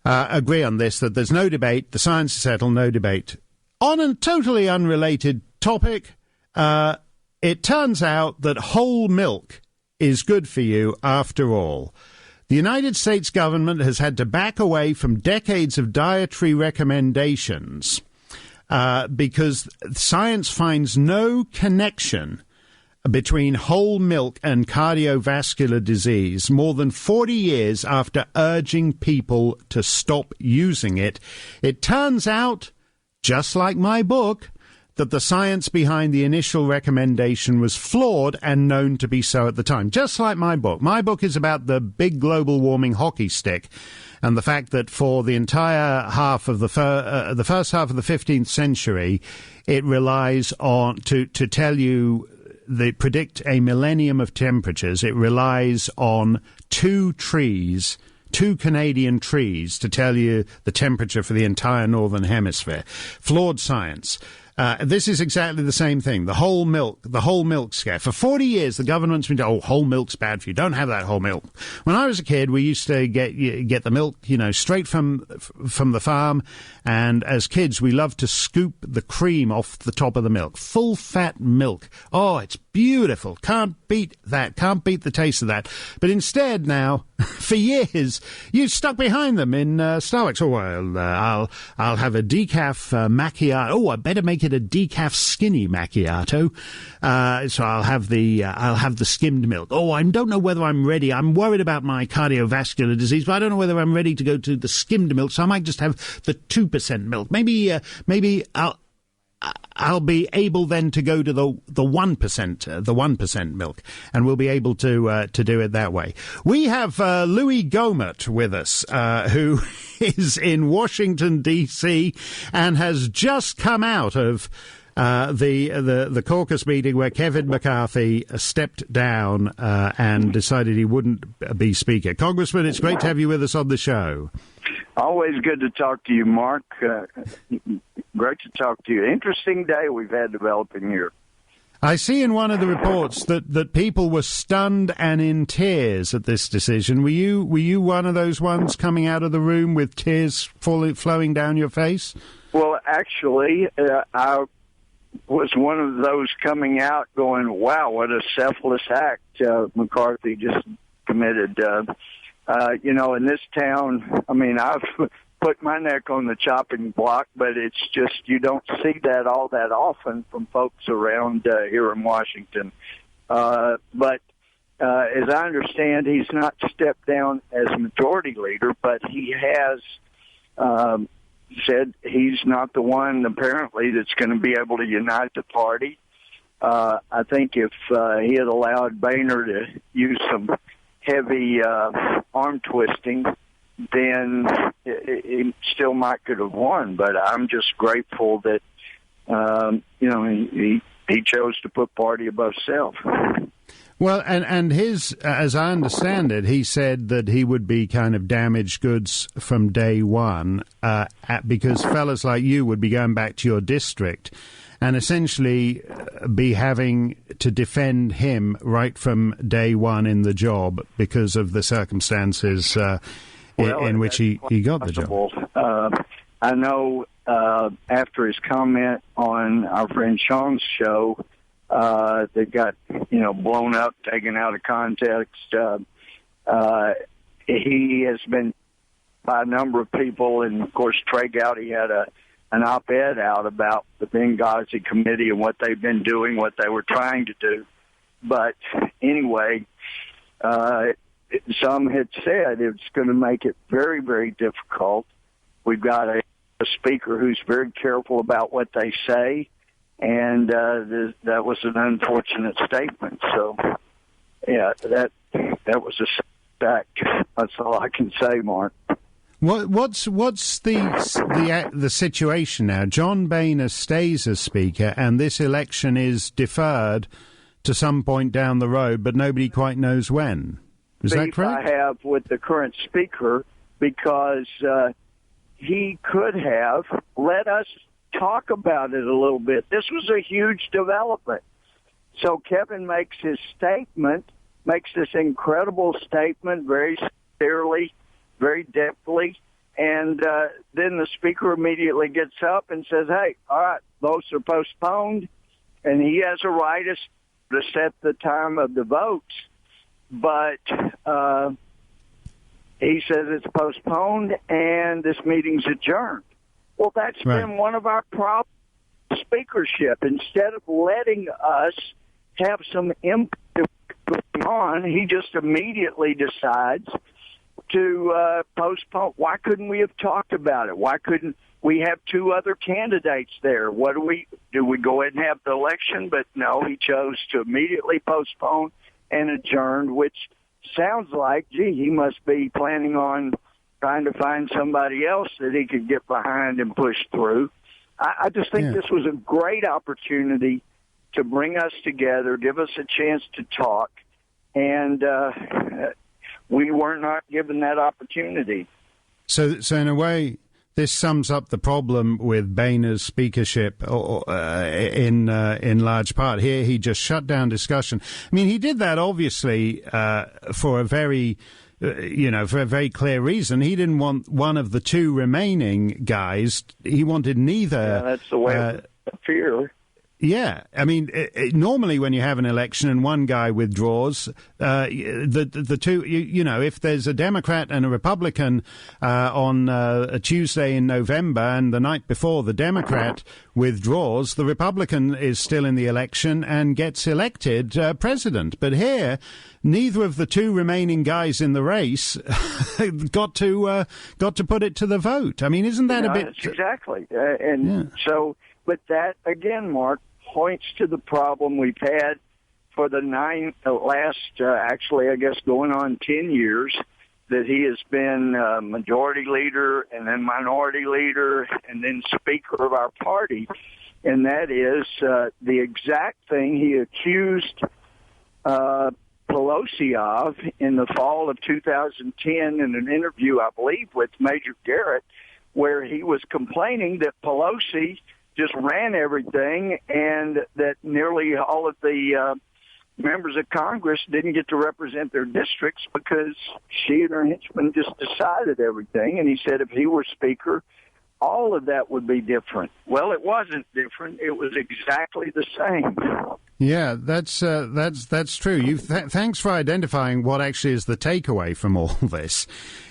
agree on this, that there's no debate, the science is settled, no debate. On a totally unrelated topic, it turns out that whole milk is good for you after all. The United States government has had to back away from decades of dietary recommendations because science finds no connection between whole milk and cardiovascular disease more than 40 years after urging people to stop using it. It turns out, just like my book, that the science behind the initial recommendation was flawed and known to be so at the time. Just like my book. My book is about the big global warming hockey stick and the fact that for the entire half of the first half of the 15th century, it relies on, to tell you, they predict a millennium of temperatures. It relies on two Canadian trees, to tell you the temperature for the entire northern hemisphere. Flawed science. This is exactly the same thing. The whole milk scare. For 40 years, the government's been, whole milk's bad for you. Don't have that whole milk. When I was a kid, we used to get the milk, straight from the farm. And as kids, we loved to scoop the cream off the top of the milk. Full fat milk. Oh, it's beautiful. Can't beat that. Can't beat the taste of that. But instead now, for years, you stuck behind them in Starbucks. Oh, well, I'll have a decaf macchiato. Oh, I better make it a decaf skinny macchiato. So I'll have the skimmed milk. Oh, I don't know whether I'm ready. I'm worried about my cardiovascular disease, but I don't know whether I'm ready to go to the skimmed milk. So I might just have the 2% milk. Maybe I'll be able then to go to the 1% milk, and we'll be able to do it that way. We have Louis Gohmert with us, who is in Washington D.C. and has just come out of the caucus meeting where Kevin McCarthy stepped down and decided he wouldn't be Speaker. Congressman, it's great to have you with us on the show. Always good to talk to you, Mark. Great to talk to you. Interesting day we've had developing here. I see in one of the reports that people were stunned and in tears at this decision. Were you one of those ones coming out of the room with tears flowing down your face? Well, actually, I was one of those coming out going, wow, what a selfless act McCarthy just committed. In this town, I mean, I've put my neck on the chopping block, but it's just you don't see that all that often from folks around here in Washington. But as I understand, he's not stepped down as majority leader, but he has said he's not the one, apparently, that's going to be able to unite the party. I think if he had allowed Boehner to use some heavy arm twisting, then he still might could have won. But I'm just grateful that he chose to put party above self. Well, and his, as I understand it, he said that he would be kind of damaged goods from day one, because fellas like you would be going back to your district and essentially be having to defend him right from day one in the job because of the circumstances in which he got the job. I know after his comment on our friend Sean's show, that got blown up, taken out of context. He has been by a number of people, and of course Trey Gowdy had an op-ed out about the Benghazi Committee and what they've been doing, what they were trying to do. But anyway, some had said it's going to make it very, very difficult. We've got a speaker who's very careful about what they say, and that was an unfortunate statement. So, yeah, that was a setback. That's all I can say, Mark. What's the situation now? John Boehner stays as Speaker, and this election is deferred to some point down the road, but nobody quite knows when. Is that correct? I have with the current Speaker, because he could have let us talk about it a little bit. This was a huge development. So Kevin makes his statement, makes this incredible statement very sincerely, very deftly, and then the Speaker immediately gets up and says, hey, all right, votes are postponed, and he has a right to set the time of the votes, but he says it's postponed and this meeting's adjourned. Well, that's been one of our problems speakership. Instead of letting us have some input on, he just immediately decides to postpone. Why couldn't we have talked about it? Why couldn't we have two other candidates there? What do we go ahead and have the election? But no, he chose to immediately postpone and adjourn, which sounds like, gee, he must be planning on trying to find somebody else that he could get behind and push through. I just think this was a great opportunity to bring us together, give us a chance to talk, and we were not given that opportunity. So in a way, this sums up the problem with Boehner's speakership in large part. Here, he just shut down discussion. I mean, he did that obviously for a very for a very clear reason. He didn't want one of the two remaining guys. He wanted neither. Yeah, that's the way it appears. Yeah, I mean, normally when you have an election and one guy withdraws, the two, if there's a Democrat and a Republican on a Tuesday in November, and the night before the Democrat withdraws, the Republican is still in the election and gets elected president. But here, neither of the two remaining guys in the race got to put it to the vote. I mean, isn't that a bit exactly? So, but that again, Mark, points to the problem we've had for the actually, I guess, going on 10 years, that he has been majority leader and then minority leader and then speaker of our party. And that is the exact thing he accused Pelosi of in the fall of 2010 in an interview, I believe, with Major Garrett, where he was complaining that Pelosi just ran everything, and that nearly all of the members of Congress didn't get to represent their districts because she and her henchmen just decided everything. And he said if he were speaker, all of that would be different. Well, it wasn't different. It was exactly the same. Yeah, that's true. Thanks for identifying what actually is the takeaway from all this.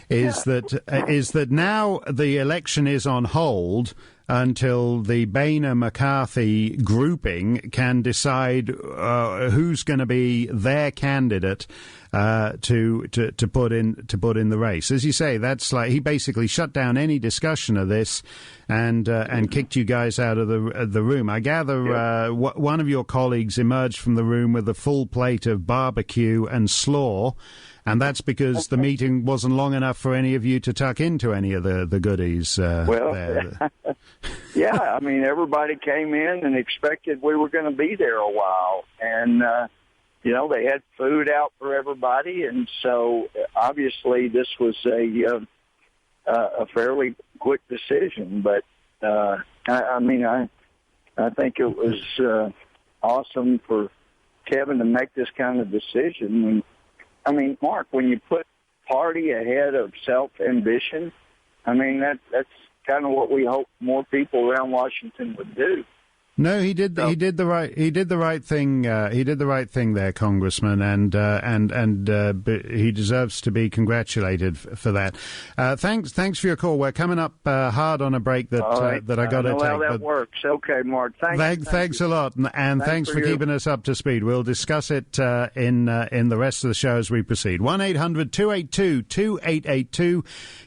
Is that now the election is on hold until the Boehner-McCarthy grouping can decide who's going to be their candidate to put in the race. As you say, that's like he basically shut down any discussion of this and kicked you guys out of the room. I gather one of your colleagues emerged from the room with a full plate of barbecue and slaw. And that's because the meeting wasn't long enough for any of you to tuck into any of the goodies there. Yeah, I mean, everybody came in and expected we were going to be there a while. And, they had food out for everybody. And so, obviously, this was a fairly quick decision. But, I think it was awesome for Kevin to make this kind of decision. I mean, Mark, when you put party ahead of self-ambition, I mean, that's kind of what we hope more people around Washington would do. No, he did the right thing. He did the right thing there, Congressman, and he deserves to be congratulated for that. Thanks for your call. We're coming up hard on a break that I got to take. How that works. Okay, Mark. Thanks a lot, and thanks for keeping us up to speed. We'll discuss it in the rest of the show as we proceed. 1-800-282-2882.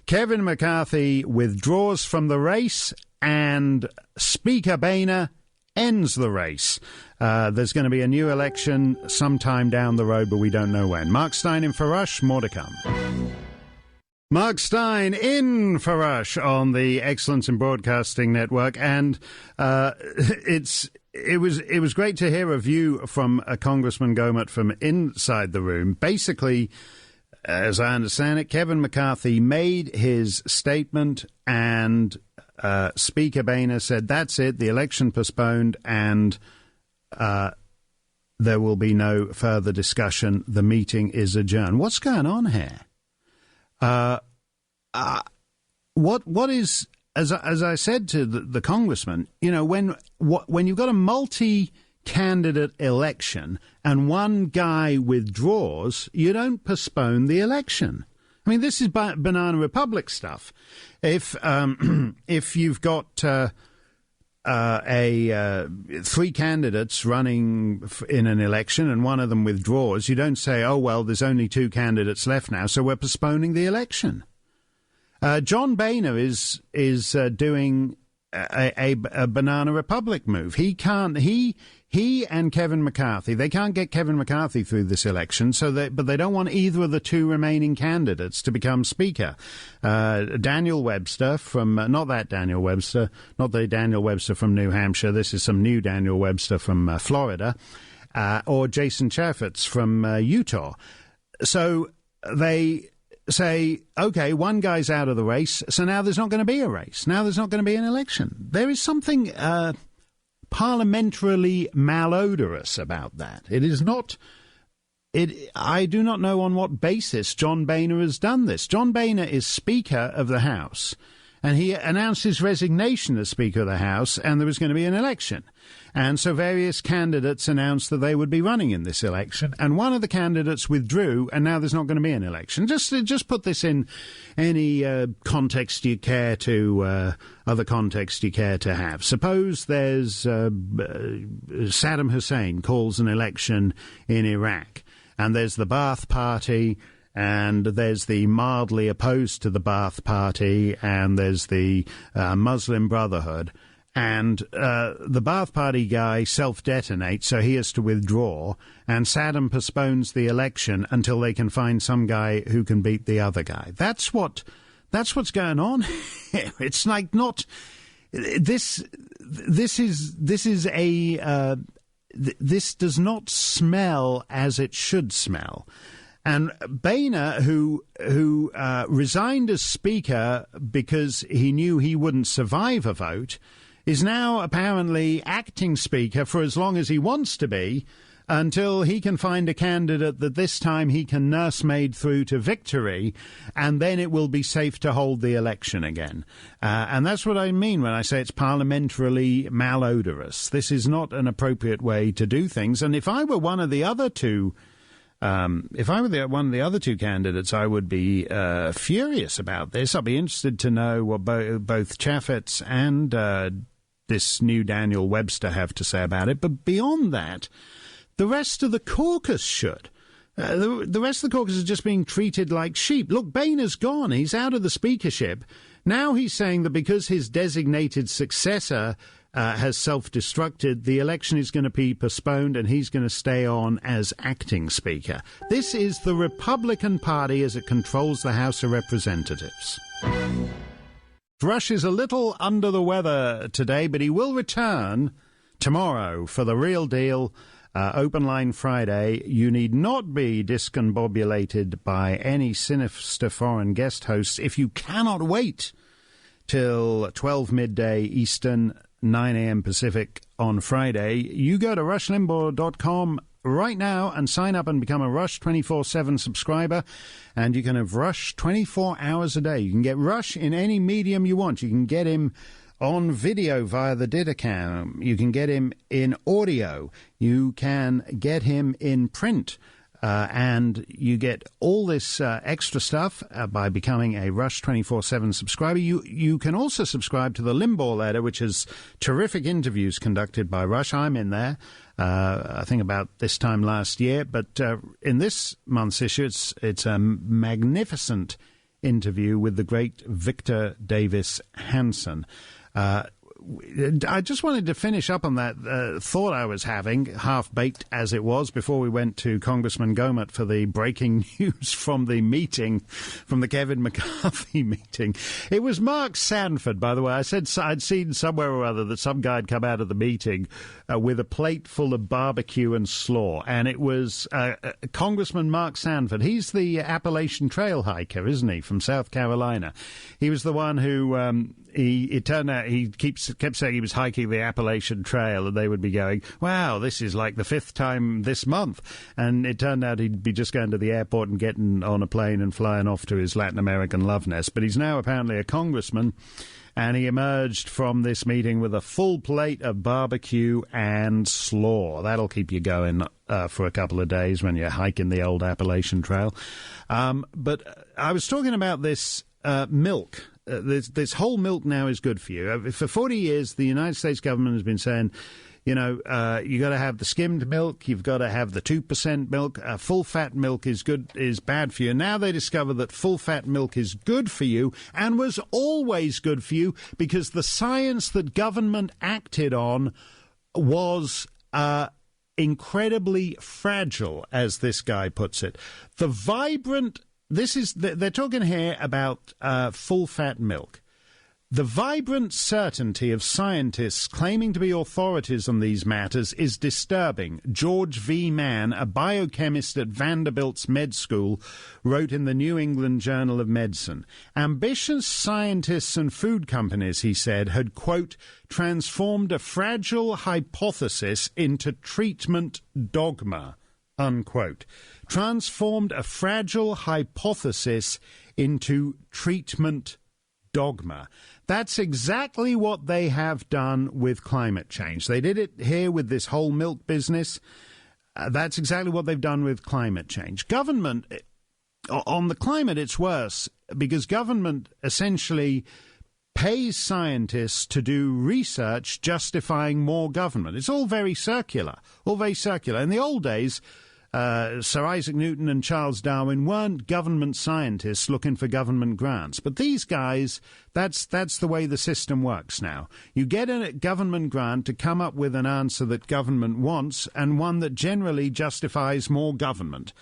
Kevin McCarthy withdraws from the race, and Speaker Boehner ends the race. There's going to be a new election sometime down the road, but we don't know when. Mark Stein in for Rush. More to come. Mark Stein in for Rush on the Excellence in Broadcasting Network, and it was great to hear a view from Congressman Gohmert from inside the room. Basically, as I understand it, Kevin McCarthy made his statement, and Speaker Boehner said, that's it, the election postponed, and there will be no further discussion. The meeting is adjourned. What's going on here? What is, as I said to the congressman, when you've got a multi-candidate election and one guy withdraws, you don't postpone the election. I mean, this is Banana Republic stuff. If you've got three candidates running in an election and one of them withdraws, you don't say, oh, well, there's only two candidates left now, so we're postponing the election. John Boehner is doing a Banana Republic move. He and Kevin McCarthy, they can't get Kevin McCarthy through this election, but they don't want either of the two remaining candidates to become Speaker. Daniel Webster not the Daniel Webster from New Hampshire, this is some new Daniel Webster from Florida, or Jason Chaffetz from Utah. So they say, okay, one guy's out of the race, so now there's not going to be a race. Now there's not going to be an election. There is something parliamentarily malodorous about that. It is not. I do not know on what basis John Boehner has done this. John Boehner is Speaker of the House, and he announced his resignation as Speaker of the House, and there was going to be an election. And so various candidates announced that they would be running in this election, and one of the candidates withdrew, and now there's not going to be an election. Just put this in any context you care to, other context you care to have. Suppose there's Saddam Hussein calls an election in Iraq, and there's the Ba'ath Party, and there's the mildly opposed to the Ba'ath Party, and there's the Muslim Brotherhood. And the Ba'ath Party guy self-detonates, so he has to withdraw, and Saddam postpones the election until they can find some guy who can beat the other guy. That's what's going on here. It's like not this does not smell as it should smell. And Boehner, who resigned as Speaker because he knew he wouldn't survive a vote, is now apparently acting Speaker for as long as he wants to be, until he can find a candidate that this time he can nursemaid through to victory, and then it will be safe to hold the election again. And that's what I mean when I say it's parliamentarily malodorous. This is not an appropriate way to do things. And if I were one of the other two one of the other two candidates, I would be furious about this. I'd be interested to know what both Chaffetz and this new Daniel Webster have to say about it. But beyond that, the rest of the caucus should. The rest of the caucus is just being treated like sheep. Look, Boehner's gone. He's out of the speakership. Now he's saying that because his designated successor has self-destructed, the election is going to be postponed and he's going to stay on as acting Speaker. This is the Republican Party as it controls the House of Representatives. Rush is a little under the weather today, but he will return tomorrow for the real deal. Open Line Friday. You need not be discombobulated by any sinister foreign guest hosts if you cannot wait till 12 midday Eastern, 9 a.m. Pacific on Friday. You go to rushlimbaugh.com right now and sign up and become a Rush 24/7 subscriber, and you can have Rush 24 hours a day. You can get Rush in any medium you want. You can get him on video via the Didacam. You can get him in audio. You can get him in print. And you get all this extra stuff by becoming a Rush 24/7 subscriber. You can also subscribe to the Limbaugh letter, which is terrific interviews conducted by Rush. I'm in there, I think about this time last year. But in this month's issue, it's a magnificent interview with the great Victor Davis Hanson. I just wanted to finish up on that thought I was having, half-baked as it was, before we went to Congressman Gohmert for the breaking news from the meeting, from the Kevin McCarthy meeting. It was Mark Sanford, by the way. I said I'd seen somewhere or other that some guy had come out of the meeting with a plate full of barbecue and slaw, and it was Congressman Mark Sanford. He's the Appalachian Trail hiker, isn't he, from South Carolina? He was the one who, it turned out he kept saying he was hiking the Appalachian Trail, and they would be going, wow, this is like the 5th time this month. And it turned out he'd be just going to the airport and getting on a plane and flying off to his Latin American love nest. But he's now apparently a congressman, and he emerged from this meeting with a full plate of barbecue and slaw. That'll keep you going for a couple of days when you're hiking the old Appalachian Trail. But I was talking about this milk this whole milk now is good for you. For 40 years, the United States government has been saying, you got to have the skimmed milk, you've got to have the 2% milk. Full-fat milk is bad for you. Now they discover that full-fat milk is good for you and was always good for you because the science that government acted on was incredibly fragile, as this guy puts it. They're talking here about full-fat milk. The vibrant certainty of scientists claiming to be authorities on these matters is disturbing, George V. Mann, a biochemist at Vanderbilt's med school, wrote in the New England Journal of Medicine. Ambitious scientists and food companies, he said, had, quote, transformed a fragile hypothesis into treatment dogma, unquote. Transformed a fragile hypothesis into treatment dogma. That's exactly what they have done with climate change. They did it here with this whole milk business. That's exactly what they've done with climate change. Government, on the climate, it's worse because government essentially pays scientists to do research justifying more government. It's all very circular, In the old days, Sir Isaac Newton and Charles Darwin weren't government scientists looking for government grants. But these guys, that's the way the system works now. You get a government grant to come up with an answer that government wants and one that generally justifies more government.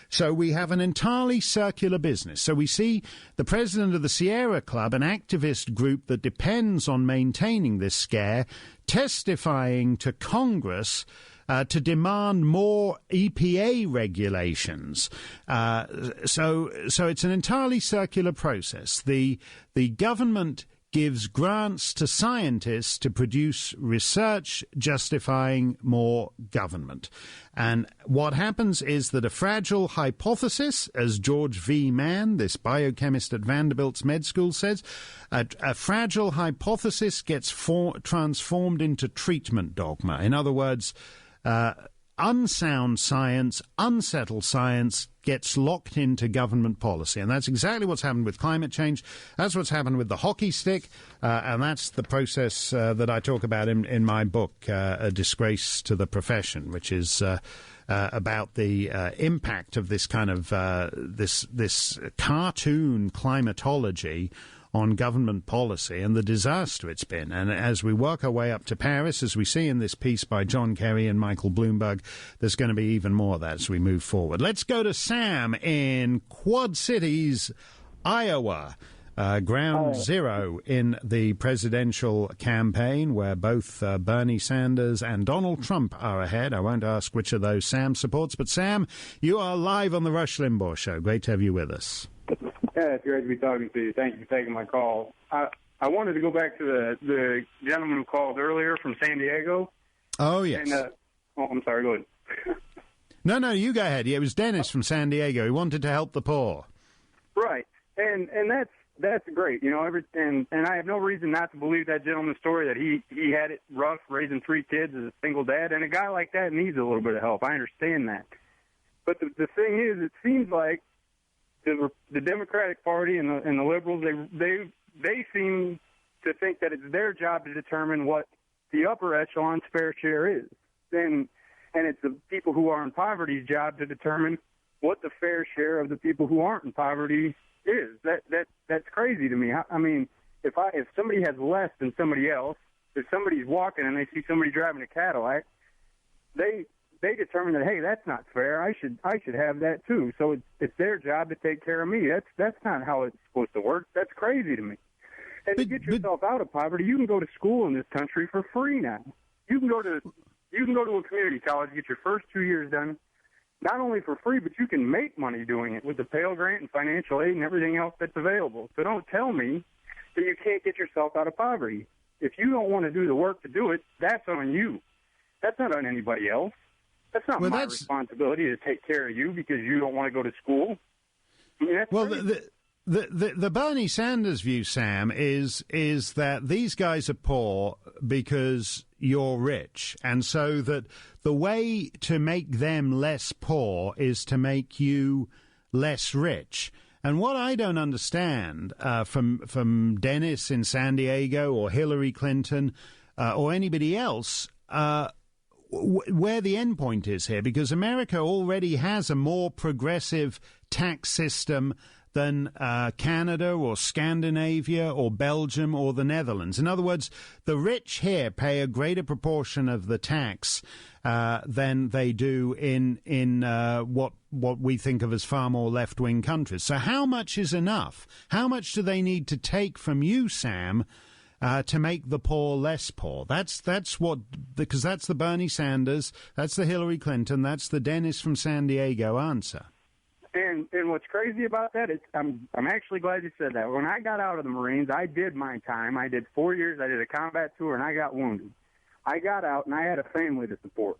So we have an entirely circular business. So we see the president of the Sierra Club, an activist group that depends on maintaining this scare, testifying to Congress to demand more EPA regulations. So it's an entirely circular process. The government gives grants to scientists to produce research justifying more government. And what happens is that a fragile hypothesis, as George V. Mann, this biochemist at Vanderbilt's med school, says, a fragile hypothesis gets transformed into treatment dogma. In other words, unsound science, unsettled science gets locked into government policy. And that's exactly what's happened with climate change. That's what's happened with the hockey stick. And that's the process that I talk about in my book, A Disgrace to the Profession, which is about the impact of this kind of this cartoon climatology on government policy and the disaster it's been. And as we work our way up to Paris, as we see in this piece by John Kerry and Michael Bloomberg, there's going to be even more of that as we move forward. Let's go to Sam in Quad Cities, Iowa. Ground zero in the presidential campaign, where both Bernie Sanders and Donald Trump are ahead. I won't ask which of those Sam supports, but Sam, you are live on the Rush Limbaugh Show. Great to have you with us. Yeah, it's great to be talking to you. Thank you for taking my call. I wanted to go back to the gentleman who called earlier from San Diego. Oh, yes. And, I'm sorry, go ahead. No, you go ahead. Yeah, it was Dennis from San Diego. He wanted to help the poor. Right. And that's great. You know, and I have no reason not to believe that gentleman's story that he had it rough raising 3 kids as a single dad, and a guy like that needs a little bit of help. I understand that. But the thing is, it seems like the Democratic Party and the liberals, they seem to think that it's their job to determine what the upper echelon's fair share is. And it's the people who are in poverty's job to determine what the fair share of the people who aren't in poverty is. That's crazy to me. I mean, if somebody has less than somebody else, if somebody's walking and they see somebody driving a Cadillac, they determine that, hey, that's not fair. I should have that too. So it's their job to take care of me. That's not how it's supposed to work. That's crazy to me. And to get yourself out of poverty, you can go to school in this country for free now. You can go to a community college, get your first 2 years done, not only for free, but you can make money doing it with the Pell Grant and financial aid and everything else that's available. So don't tell me that you can't get yourself out of poverty. If you don't want to do the work to do it, that's on you. That's not on anybody else. That's not my responsibility to take care of you because you don't want to go to school. I mean, that's the Bernie Sanders view, Sam, is that these guys are poor because you're rich, and so that the way to make them less poor is to make you less rich. And what I don't understand from Dennis in San Diego or Hillary Clinton or anybody else, where the end point is here, because America already has a more progressive tax system than Canada or Scandinavia or Belgium or the Netherlands. In other words, the rich here pay a greater proportion of the tax than they do in what we think of as far more left-wing countries. So how much is enough? How much do they need to take from you, Sam, to make the poor less poor? That's because that's the Bernie Sanders, that's the Hillary Clinton, that's the Dennis from San Diego answer. And what's crazy about that is I'm actually glad you said that. When I got out of the Marines, I did my time. I did 4 years. I did a combat tour, and I got wounded. I got out, and I had a family to support.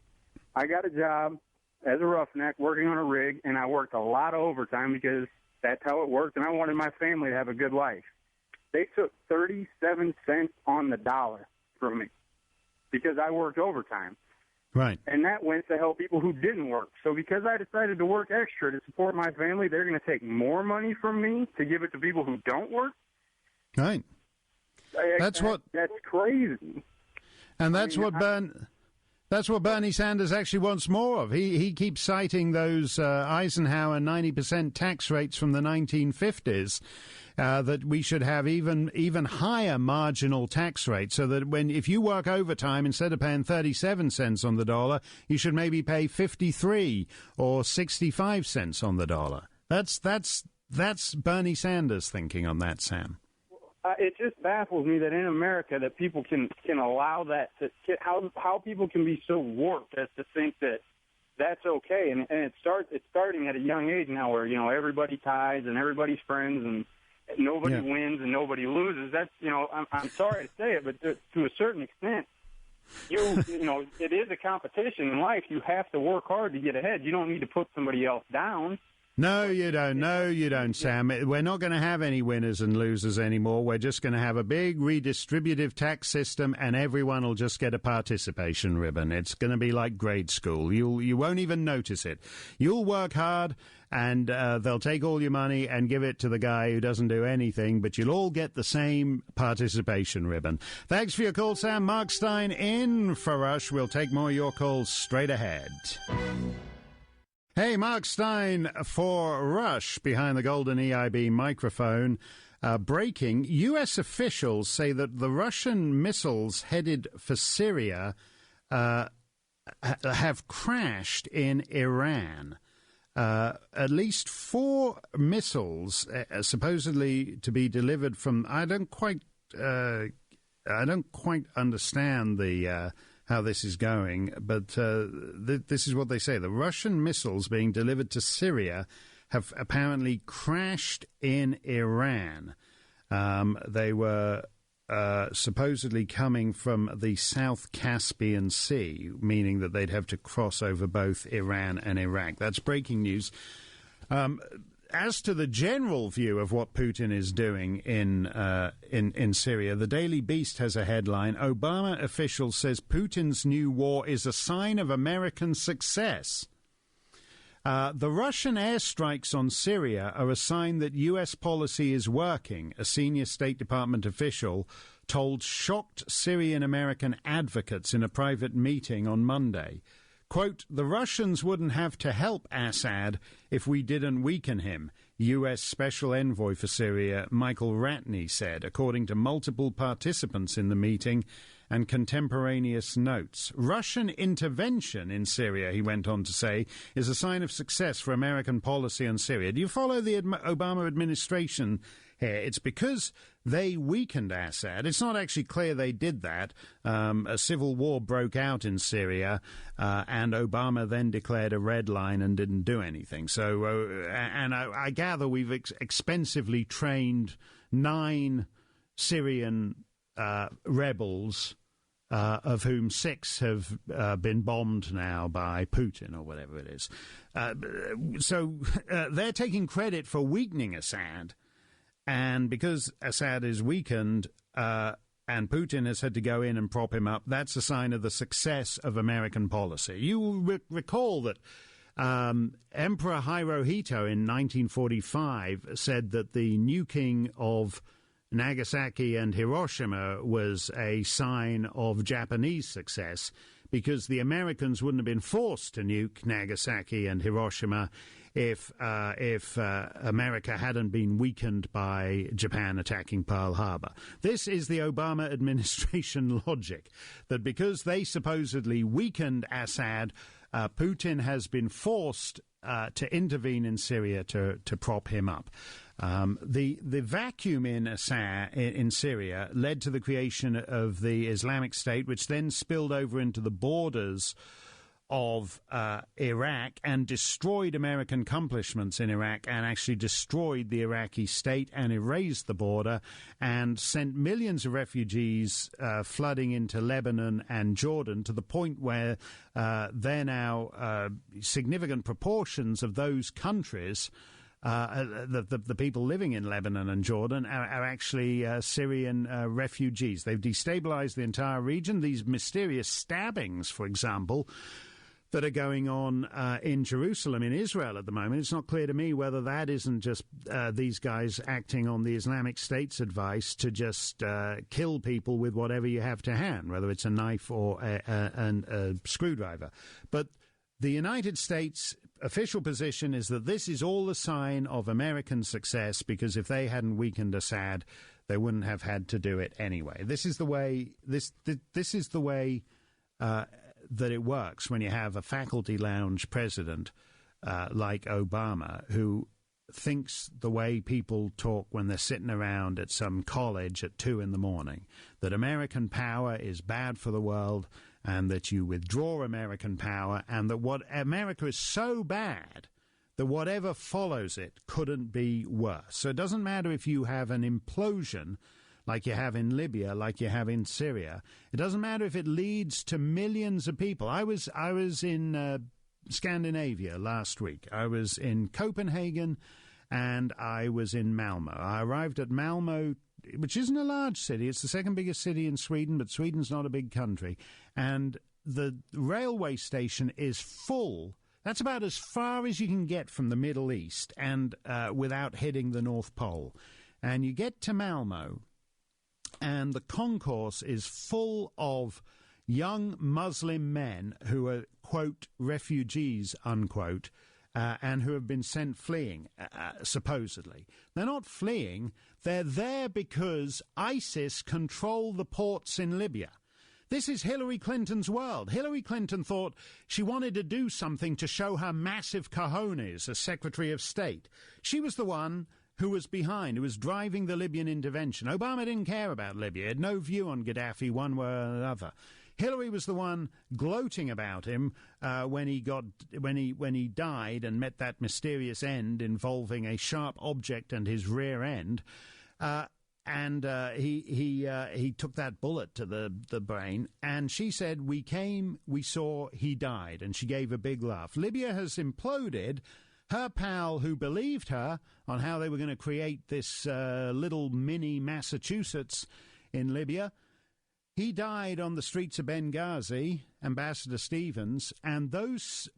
I got a job as a roughneck working on a rig, and I worked a lot of overtime because that's how it worked, and I wanted my family to have a good life. They took 37 cents on the dollar from me because I worked overtime. Right. And that went to help people who didn't work. So because I decided to work extra to support my family, they're going to take more money from me to give it to people who don't work? Right. That's crazy. And that's that's what Bernie Sanders actually wants more of. He keeps citing those Eisenhower 90% tax rates from the 1950s, that we should have even higher marginal tax rates, so that if you work overtime, instead of paying 37 cents on the dollar, you should maybe pay 53 or 65 cents on the dollar. That's Bernie Sanders thinking on that, Sam. It just baffles me that in America that people can allow that, how people can be so warped as to think that that's okay. And it's starting at a young age now where, everybody ties and everybody's friends and nobody wins and nobody loses. That's, I'm sorry to say it, but to a certain extent, it is a competition in life. You have to work hard to get ahead. You don't need to put somebody else down. No, you don't. No, you don't, Sam. We're not going to have any winners and losers anymore. We're just going to have a big redistributive tax system, and everyone will just get a participation ribbon. It's going to be like grade school. You won't even notice it. You'll work hard, and they'll take all your money and give it to the guy who doesn't do anything, but you'll all get the same participation ribbon. Thanks for your call, Sam. Mark Stein in for Rush. We'll take more of your calls straight ahead. Hey, Mark Stein for Rush behind the golden EIB microphone. Breaking, U.S. officials say that the Russian missiles headed for Syria have crashed in Iran. At least 4 missiles supposedly to be delivered from. I don't quite understand the how this is going, but this is what they say. The Russian missiles being delivered to Syria have apparently crashed in Iran. They were supposedly coming from the South Caspian Sea, meaning that they'd have to cross over both Iran and Iraq. That's breaking news. As to the general view of what Putin is doing in Syria, the Daily Beast has a headline: Obama official says Putin's new war is a sign of American success. The Russian airstrikes on Syria are a sign that U.S. policy is working, a senior State Department official told shocked Syrian-American advocates in a private meeting on Monday. Quote, the Russians wouldn't have to help Assad if we didn't weaken him, U.S. Special Envoy for Syria Michael Ratney said, according to multiple participants in the meeting and contemporaneous notes. Russian intervention in Syria, he went on to say, is a sign of success for American policy on Syria. Do you follow the Obama administration here? It's because they weakened Assad. It's not actually clear they did that. A civil war broke out in Syria, and Obama then declared a red line and didn't do anything. So, and I gather we've expensively trained 9 Syrian rebels, of whom 6 have been bombed now by Putin or whatever it is. So they're taking credit for weakening Assad. And because Assad is weakened and Putin has had to go in and prop him up, that's a sign of the success of American policy. You will recall that Emperor Hirohito in 1945 said that the nuking of Nagasaki and Hiroshima was a sign of Japanese success because the Americans wouldn't have been forced to nuke Nagasaki and Hiroshima if America hadn't been weakened by Japan attacking Pearl Harbor. This is the Obama administration logic, that because they supposedly weakened Assad, Putin has been forced to intervene in Syria to prop him up. The vacuum in Syria led to the creation of the Islamic State, which then spilled over into the borders of Iraq and destroyed American accomplishments in Iraq and actually destroyed the Iraqi state and erased the border and sent millions of refugees flooding into Lebanon and Jordan, to the point where they're now significant proportions of those countries. The people living in Lebanon and Jordan are actually Syrian refugees. They've destabilized the entire region. These mysterious stabbings, for example, that are going on in Jerusalem, in Israel at the moment. It's not clear to me whether that isn't just these guys acting on the Islamic State's advice to just kill people with whatever you have to hand, whether it's a knife or a screwdriver. But the United States official position is that this is all a sign of American success, because if they hadn't weakened Assad, they wouldn't have had to do it anyway. This is the way. This is the way that it works when you have a faculty lounge president like Obama, who thinks the way people talk when they're sitting around at some college at 2 a.m, that American power is bad for the world and that you withdraw American power, and that what America is so bad that whatever follows it couldn't be worse. So it doesn't matter if you have an implosion like you have in Libya, like you have in Syria. It doesn't matter if it leads to millions of people. I was in Scandinavia last week. I was in Copenhagen and I was in Malmo. I arrived at Malmo, which isn't a large city. It's the second biggest city in Sweden, but Sweden's not a big country. And the railway station is full. That's about as far as you can get from the Middle East and without hitting the North Pole. And you get to Malmo, and the concourse is full of young Muslim men who are, quote, refugees, unquote, and who have been sent fleeing, supposedly. They're not fleeing. They're there because ISIS control the ports in Libya. This is Hillary Clinton's world. Hillary Clinton thought she wanted to do something to show her massive cojones as Secretary of State. She was the one who was behind, who was driving the Libyan intervention. Obama didn't care about Libya. He had no view on Gaddafi one way or another. Hillary was the one gloating about him when he died and met that mysterious end involving a sharp object and his rear end. And he took that bullet to the brain, and she said, "We came, we saw, he died," and she gave a big laugh. Libya has imploded. Her pal, who believed her on how they were going to create this little mini Massachusetts in Libya, he died on the streets of Benghazi, Ambassador Stevens, and those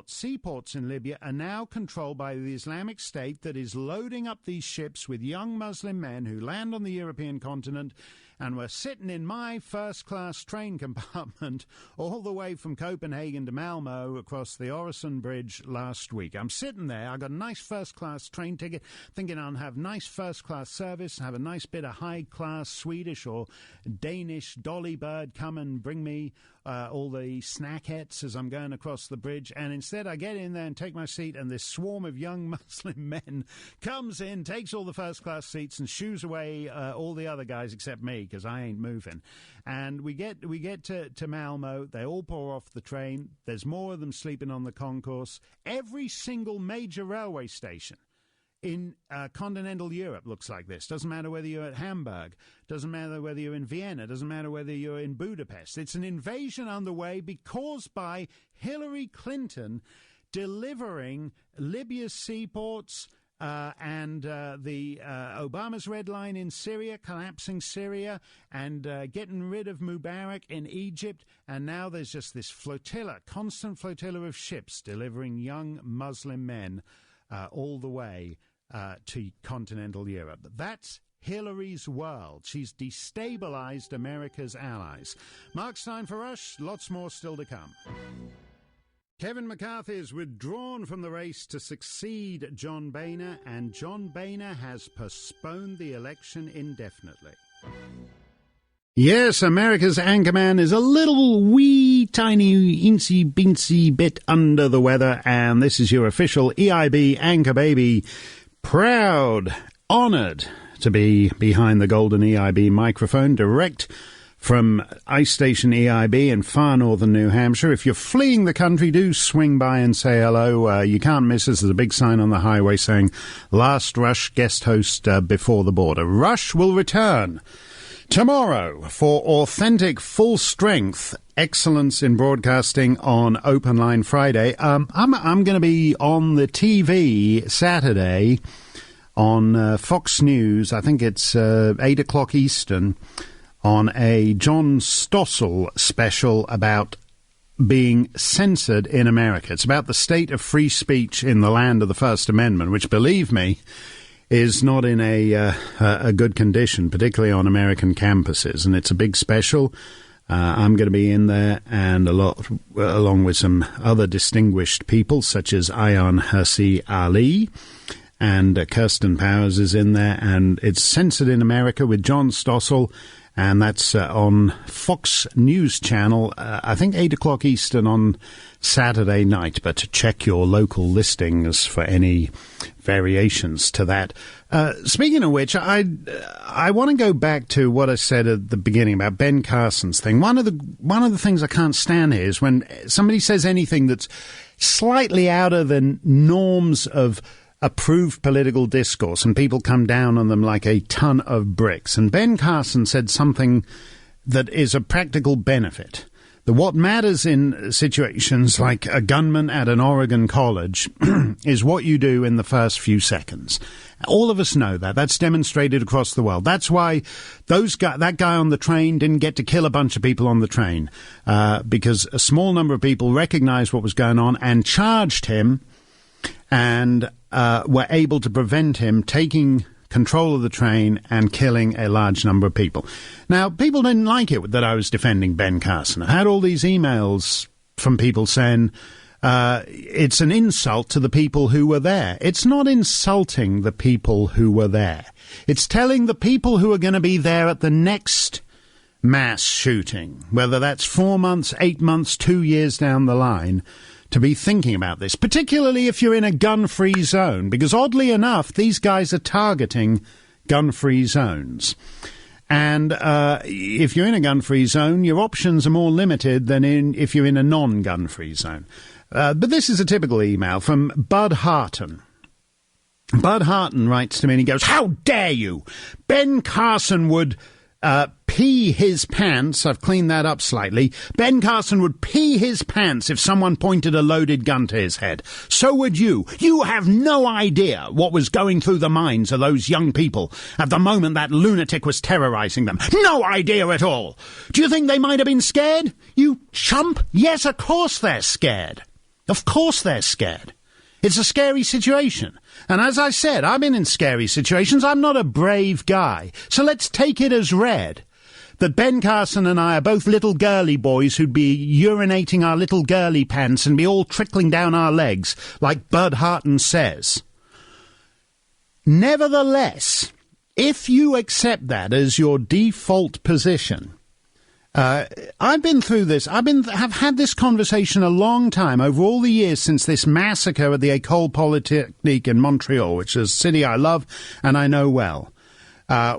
seaports in Libya are now controlled by the Islamic State that is loading up these ships with young Muslim men who land on the European continent and were sitting in my first-class train compartment all the way from Copenhagen to Malmo across the Øresund Bridge last week. I'm sitting there. I got a nice first-class train ticket, thinking I'll have nice first-class service, have a nice bit of high-class Swedish or Danish dolly bird come and bring me all the snackettes as I'm going across the bridge. And instead I get in there and take my seat, and this swarm of young Muslim men comes in, takes all the first-class seats and shoos away all the other guys except me, because I ain't moving. And we get to Malmo. They all pour off the train. There's more of them sleeping on the concourse. Every single major railway station in continental Europe looks like this. Doesn't matter whether you're at Hamburg. Doesn't matter whether you're in Vienna. Doesn't matter whether you're in Budapest. It's an invasion underway caused by Hillary Clinton delivering Libya's seaports, and Obama's red line in Syria, collapsing Syria, and getting rid of Mubarak in Egypt. And now there's just this constant flotilla of ships delivering young Muslim men all the way to continental Europe. That's Hillary's world. She's destabilized America's allies. Mark Stein for Rush. Lots more still to come. Kevin McCarthy is withdrawn from the race to succeed John Boehner, and John Boehner has postponed the election indefinitely. Yes, America's anchorman is a little wee, tiny, incy-bincy bit under the weather, and this is your official EIB anchor baby. Proud, honoured to be behind the golden EIB microphone, direct from Ice Station EIB in far northern New Hampshire. If you're fleeing the country, do swing by and say hello. You can't miss us. There's a big sign on the highway saying, Last Rush guest host before the border. Rush will return tomorrow for authentic, full-strength excellence in broadcasting on Open Line Friday. I'm going to be on the TV Saturday on Fox News. I think it's 8 o'clock Eastern, on a John Stossel special about being censored in America. It's about the state of free speech in the land of the First Amendment, which, believe me, is not in a good condition, particularly on American campuses. And it's a big special. I'm going to be in there, and along with some other distinguished people, such as Ayaan Hirsi Ali, and Kirsten Powers is in there, and it's Censored in America with John Stossel. And that's on Fox News Channel, I think 8 o'clock Eastern on Saturday night. But check your local listings for any variations to that. Speaking of which, I want to go back to what I said at the beginning about Ben Carson's thing. One of the things I can't stand here is when somebody says anything that's slightly out of the norms of approved political discourse, and people come down on them like a ton of bricks. And Ben Carson said something that is a practical benefit. That what matters in situations like a gunman at an Oregon college is what you do in the first few seconds. All of us know that. That's demonstrated across the world. That's why that guy on the train didn't get to kill a bunch of people on the train, because a small number of people recognized what was going on and charged him, and were able to prevent him taking control of the train and killing a large number of people. Now, people didn't like it that I was defending Ben Carson. I had all these emails from people saying it's an insult to the people who were there. It's not insulting the people who were there. It's telling the people who are going to be there at the next mass shooting, whether that's 4 months, 8 months, 2 years down the line, to be thinking about this, particularly if you're in a gun-free zone, because oddly enough, these guys are targeting gun-free zones. And if you're in a gun-free zone, your options are more limited than if you're in a non-gun-free zone. But this is a typical email from Bud Harton. Bud Harton writes to me and he goes, "How dare you? Ben Carson would pee his pants." I've cleaned that up slightly. Ben Carson would pee his pants if someone pointed a loaded gun to his head. So would you. You have no idea what was going through the minds of those young people at the moment that lunatic was terrorizing them. No idea at all. Do you think they might have been scared? You chump. Yes, of course they're scared. Of course they're scared. It's a scary situation. And as I said, I've been in scary situations. I'm not a brave guy. So let's take it as read that Ben Carson and I are both little girly boys who'd be urinating our little girly pants and be all trickling down our legs, like Bud Harton says. Nevertheless, if you accept that as your default position, I've been through this. Have had this conversation a long time, over all the years since this massacre at the École Polytechnique in Montreal, which is a city I love and I know well.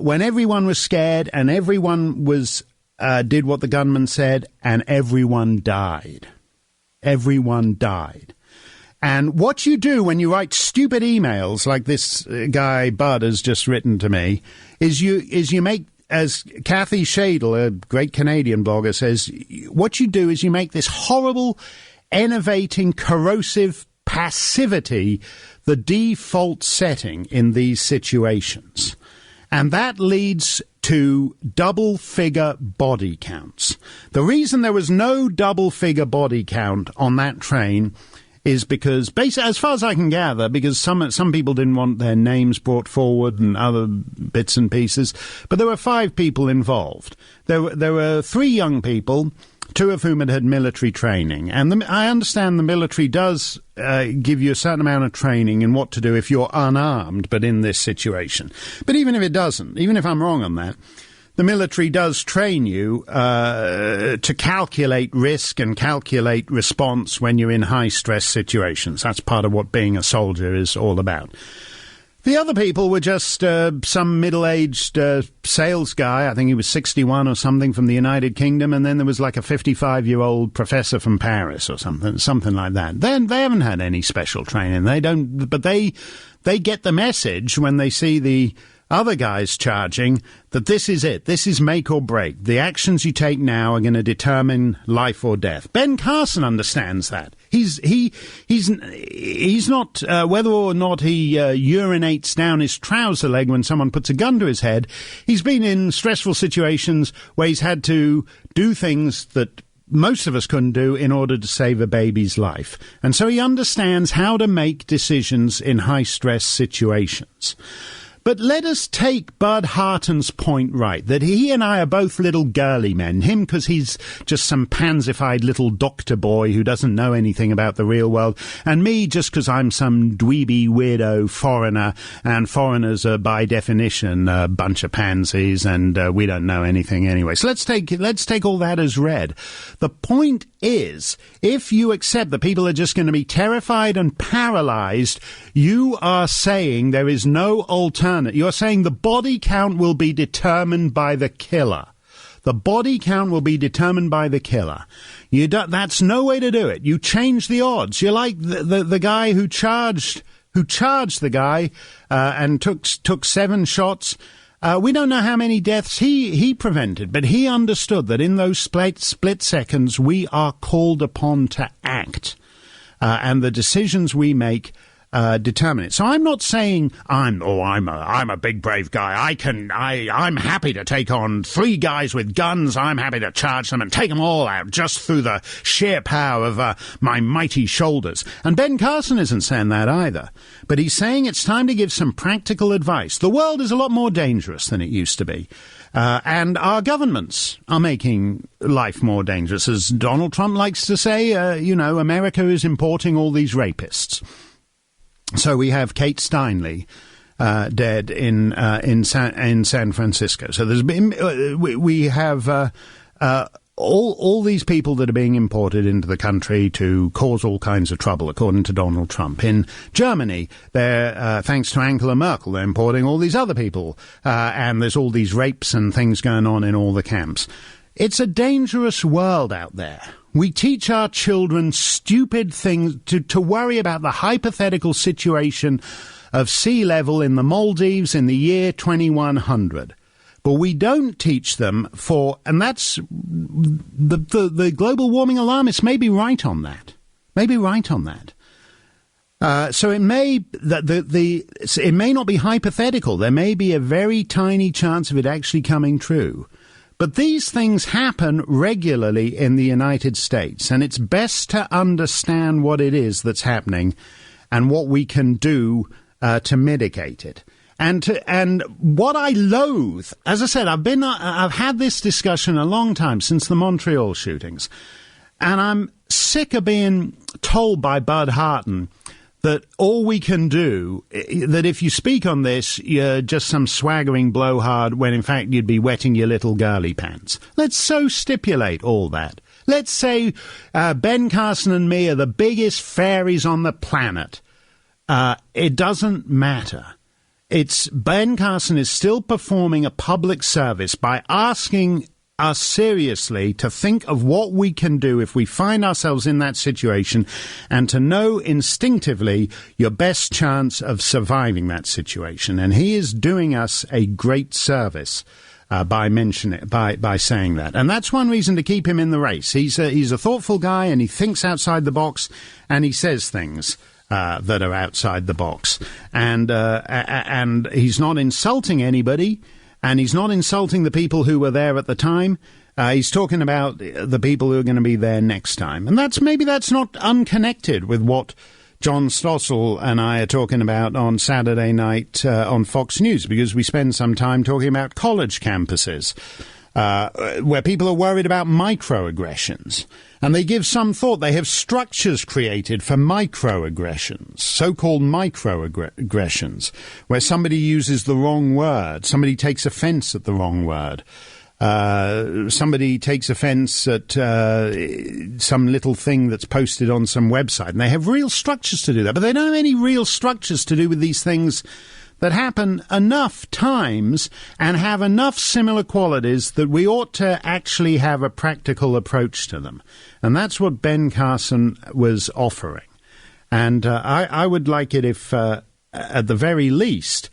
When everyone was scared and everyone was did what the gunman said, and everyone died. Everyone died. And what you do when you write stupid emails like this guy Bud has just written to me is you make, as Kathy Shadle, a great Canadian blogger, says, what you do is you make this horrible, enervating, corrosive passivity the default setting in these situations. And that leads to double-figure body counts. The reason there was no double-figure body count on that train is because, basically, as far as I can gather, because some people didn't want their names brought forward and other bits and pieces, but there were 5 people involved. There were 3 young people, 2 of whom had had military training. And I understand the military does give you a certain amount of training in what to do if you're unarmed, but in this situation. But even if it doesn't, even if I'm wrong on that, the military does train you to calculate risk and calculate response when you're in high-stress situations. That's part of what being a soldier is all about. The other people were just some middle-aged sales guy. I think he was 61 or something from the United Kingdom, and then there was like a 55-year-old professor from Paris or something like that. Then they haven't had any special training. They don't, but they get the message when they see the other guys charging that this is it. This is make or break. The actions you take now are going to determine life or death. Ben Carson understands that. He's not whether or not he urinates down his trouser leg when someone puts a gun to his head. He's been in stressful situations where he's had to do things that most of us couldn't do in order to save a baby's life. And so he understands how to make decisions in high-stress situations. But let us take Bud Harton's point right, that he and I are both little girly men. Him because he's just some pansified little doctor boy who doesn't know anything about the real world, and me just because I'm some dweeby weirdo foreigner, and foreigners are by definition a bunch of pansies, and we don't know anything anyway. So let's take all that as read. The point is, if you accept that people are just going to be terrified and paralyzed, you are saying there is no alternative. You're saying the body count will be determined by the killer. The body count will be determined by the killer. That's no way to do it. You change the odds. You're like the guy who charged the guy and took 7 shots. We don't know how many deaths he prevented, but he understood that in those split seconds we are called upon to act, and the decisions we make determine it. So I'm not saying I'm a big brave guy. I'm happy to take on 3 guys with guns. I'm happy to charge them and take them all out just through the sheer power of my mighty shoulders. And Ben Carson isn't saying that either. But he's saying it's time to give some practical advice. The world is a lot more dangerous than it used to be. And our governments are making life more dangerous. As Donald Trump likes to say, America is importing all these rapists. So we have Kate Steinle dead in San Francisco. So there's been we have all these people that are being imported into the country to cause all kinds of trouble, according to Donald Trump. In Germany, they're thanks to Angela Merkel, they're importing all these other people, and there's all these rapes and things going on in all the camps. It's a dangerous world out there. We teach our children stupid things to worry about the hypothetical situation of sea level in the Maldives in the year 2100. But we don't teach them and that's the global warming alarmists may be right on that. So it may it may not be hypothetical. There may be a very tiny chance of it actually coming true. But these things happen regularly in the United States, and it's best to understand what it is that's happening and what we can do to mitigate it. And what I loathe, as I said, I've had this discussion a long time, since the Montreal shootings, and I'm sick of being told by Bud Harton that all we can do, that if you speak on this, you're just some swaggering blowhard when in fact you'd be wetting your little girly pants. Let's so stipulate all that. Let's say Ben Carson and me are the biggest fairies on the planet. It doesn't matter. Ben Carson is still performing a public service by asking us seriously to think of what we can do if we find ourselves in that situation, and to know instinctively your best chance of surviving that situation. And he is doing us a great service by saying that. And that's one reason to keep him in the race. He's a thoughtful guy, and he thinks outside the box, and he says things that are outside the box. And he's not insulting anybody, and he's not insulting the people who were there at the time. He's talking about the people who are going to be there next time. And maybe that's not unconnected with what John Stossel and I are talking about on Saturday night on Fox News, because we spend some time talking about college campuses where people are worried about microaggressions. And they give some thought. They have structures created for microaggressions, so-called microaggressions, where somebody uses the wrong word, somebody takes offense at the wrong word. Somebody takes offense at some little thing that's posted on some website, and they have real structures to do that. But they don't have any real structures to do with these things that happen enough times and have enough similar qualities that we ought to actually have a practical approach to them. And that's what Ben Carson was offering. And I would like it if, at the very least,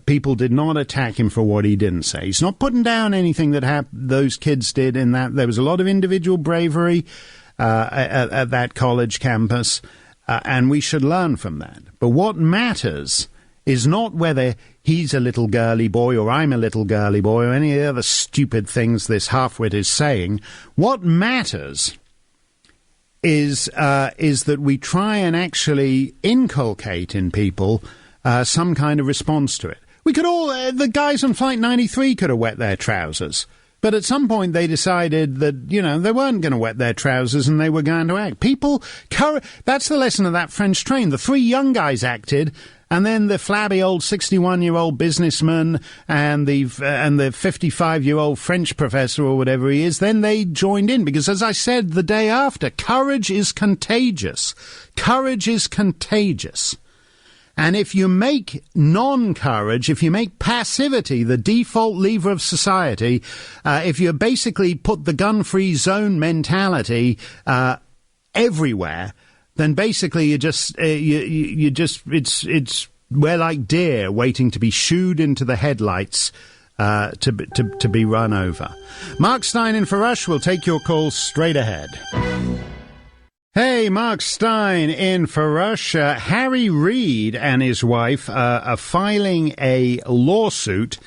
people did not attack him for what he didn't say. He's not putting down anything that those kids did in that. There was a lot of individual bravery at that college campus, and we should learn from that. But what matters is not whether he's a little girly boy or I'm a little girly boy or any of the other stupid things this halfwit is saying. What matters is that we try and actually inculcate in people some kind of response to it. We could all, the guys on Flight 93 could have wet their trousers. But at some point they decided that, they weren't going to wet their trousers and they were going to act. That's the lesson of that French train. The three young guys acted, and then the flabby old 61-year-old businessman and the 55-year-old French professor or whatever he is, then they joined in. Because, as I said the day after, courage is contagious. Courage is contagious. And if you make non-courage, if you make passivity the default lever of society, if you basically put the gun-free zone mentality everywhere, then basically we're like deer waiting to be shooed into the headlights to be run over. Mark Stein in for Rush will take your calls straight ahead. Hey, Mark Stein in for Rush. Harry Reid and his wife are filing a lawsuit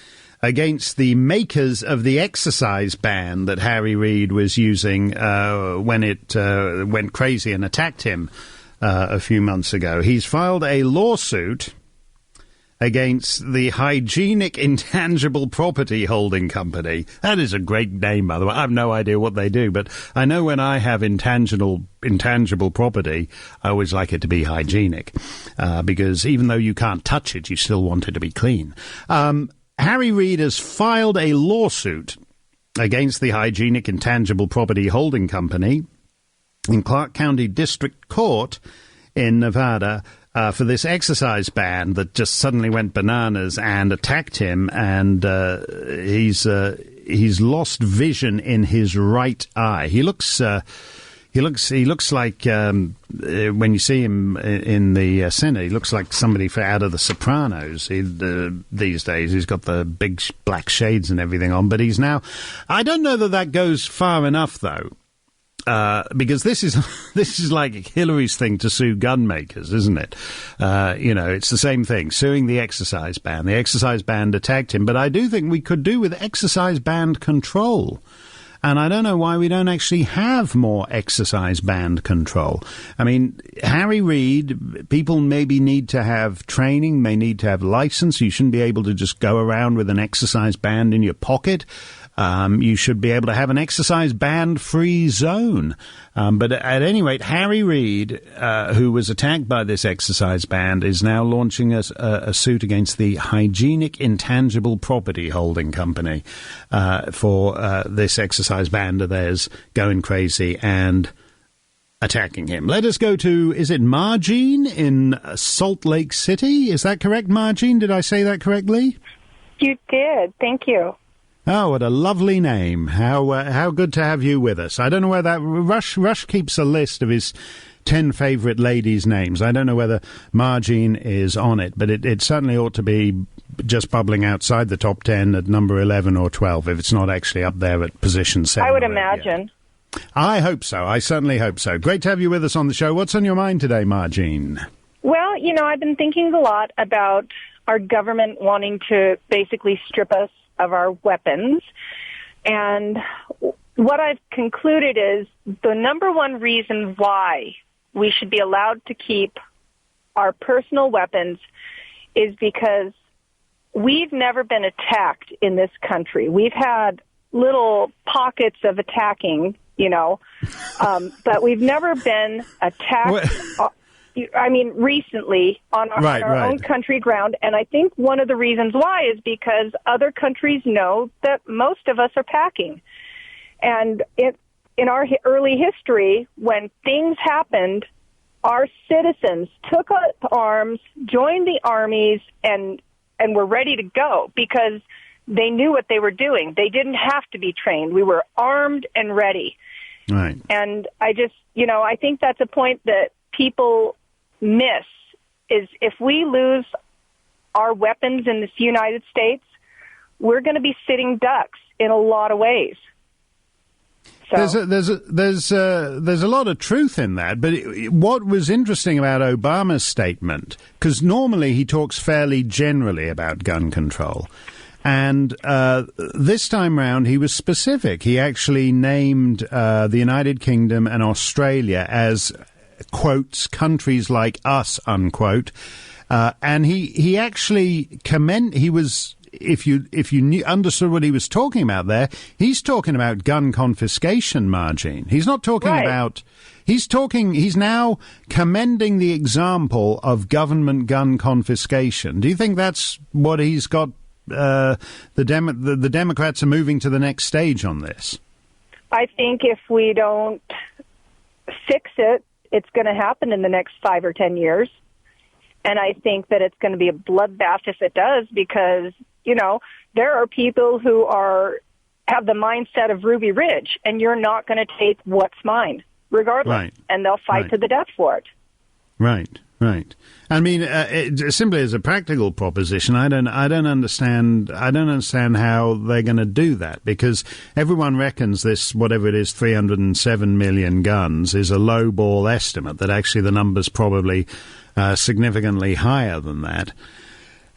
against the makers of the exercise ban that Harry Reid was using when it went crazy and attacked him a few months ago. He's filed a lawsuit against the Hygienic Intangible Property Holding Company. That is a great name, by the way. I have no idea what they do, but I know when I have intangible property, I always like it to be hygienic, because even though you can't touch it, you still want it to be clean. Harry Reid has filed a lawsuit against the Hygienic Intangible Property Holding Company in Clark County District Court in Nevada for this exercise ban that just suddenly went bananas and attacked him, and he's lost vision in his right eye. He looks like when you see him in the center, he looks like somebody out of The Sopranos. These days, he's got the big black shades and everything on, but he's now. I don't know that goes far enough though. Because this is like Hillary's thing to sue gun makers, isn't it? It's the same thing, suing the exercise ban. The exercise ban attacked him, but I do think we could do with exercise ban control. And I don't know why we don't actually have more exercise band control. I mean, Harry Reid, people maybe need to have training, may need to have license. You shouldn't be able to just go around with an exercise band in your pocket. You should be able to have an exercise band-free zone. But at any rate, Harry Reid, who was attacked by this exercise band, is now launching a suit against the Hygienic Intangible Property Holding Company for this exercise band of theirs going crazy and attacking him. Let us go to, is it Margene in Salt Lake City? Is that correct, Margene? Did I say that correctly? You did. Thank you. Oh, what a lovely name. How good to have you with us. I don't know where that... Rush keeps a list of his 10 favourite ladies' names. I don't know whether Margene is on it, but it certainly ought to be just bubbling outside the top 10 at number 11 or 12, if it's not actually up there at position 7. I would imagine. I hope so. I certainly hope so. Great to have you with us on the show. What's on your mind today, Margene? I've been thinking a lot about our government wanting to basically strip us of our weapons. And what I've concluded is the number one reason why we should be allowed to keep our personal weapons is because we've never been attacked in this country. We've had little pockets of attacking, but we've never been attacked. Recently on our own country ground. And I think one of the reasons why is because other countries know that most of us are packing. And in our early history, when things happened, our citizens took up arms, joined the armies, and were ready to go because they knew what they were doing. They didn't have to be trained. We were armed and ready. Right. And I just, I think that's a point that people miss, is if we lose our weapons in this United States, we're going to be sitting ducks in a lot of ways. So. There's a lot of truth in that, but what was interesting about Obama's statement, because normally he talks fairly generally about gun control, and this time round he was specific. He actually named the United Kingdom and Australia as, quotes, countries like us, unquote, and he actually he was, if you understood what he was talking about there, he's talking about gun confiscation, Margine. He's not talking about, he's now commending the example of government gun confiscation. Do you think that's what he's got, the Democrats are moving to the next stage on this? I think if we don't fix it, it's going to happen in the next 5 or 10 years. And I think that it's going to be a bloodbath if it does, because, there are people who have the mindset of Ruby Ridge, and you're not going to take what's mine, regardless. Right. And they'll fight to the death for it. Right. I mean, simply as a practical proposition, I don't understand how they're going to do that, because everyone reckons this, whatever it is, 307 million guns is a low ball estimate, that actually the number's probably significantly higher than that.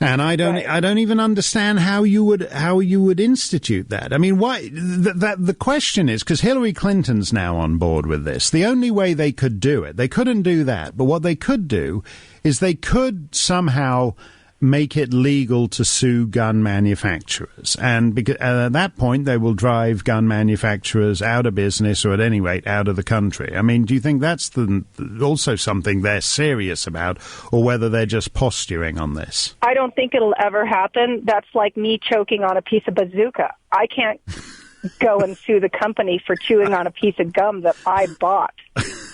And I don't even understand how you would institute that. I mean, why? The question is, because Hillary Clinton's now on board with this. The only way they could do it, they couldn't do that. But what they could do is they could somehow make it legal to sue gun manufacturers, and because at that point they will drive gun manufacturers out of business, or at any rate out of the country. I mean, do you think that's also something they're serious about, or whether they're just posturing on this? I don't think it'll ever happen. That's like me choking on a piece of bazooka. I can't go and sue the company for chewing on a piece of gum that I bought.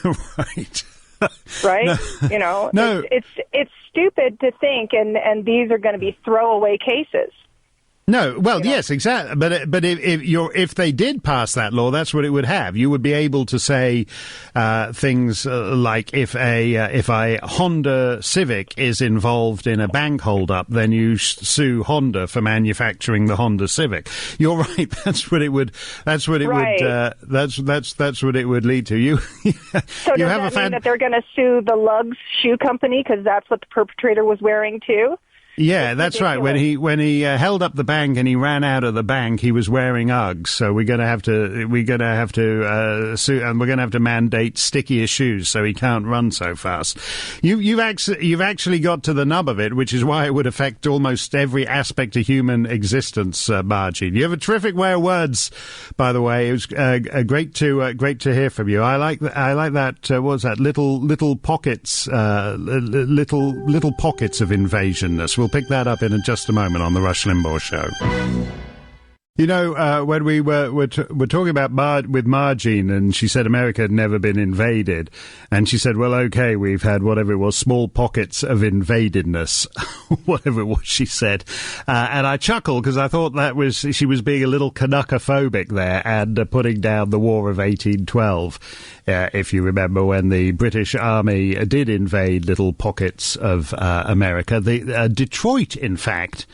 Right. Right? No. It's stupid to think, and these are going to be throwaway cases. No, well, yes, exactly. But if they did pass that law, that's what it would have. You would be able to say things like if a Honda Civic is involved in a bank holdup, then you sue Honda for manufacturing the Honda Civic. You're right. That's what it would. That's what it would. That's what it would lead to. So does that mean that they're going to sue the Lugs shoe company because that's what the perpetrator was wearing too? Yeah, that's right. When he held up the bank and he ran out of the bank, he was wearing Uggs. So we're going to have to sue, and we're going to have to mandate stickier shoes so he can't run so fast. You've actually got to the nub of it, which is why it would affect almost every aspect of human existence, Margie. You have a terrific way of words, by the way. It was great to hear from you. I like that. What was that? Little pockets, little pockets of invasionness. We'll pick that up in just a moment on the Rush Limbaugh Show. When we were talking about with Margine, and she said America had never been invaded, and she said, well, okay, we've had whatever it was, small pockets of invadedness, whatever it was she said, and I chuckled because I thought she was being a little Canuckophobic there and putting down the War of 1812. If you remember when the British Army did invade little pockets of America. Detroit, in fact,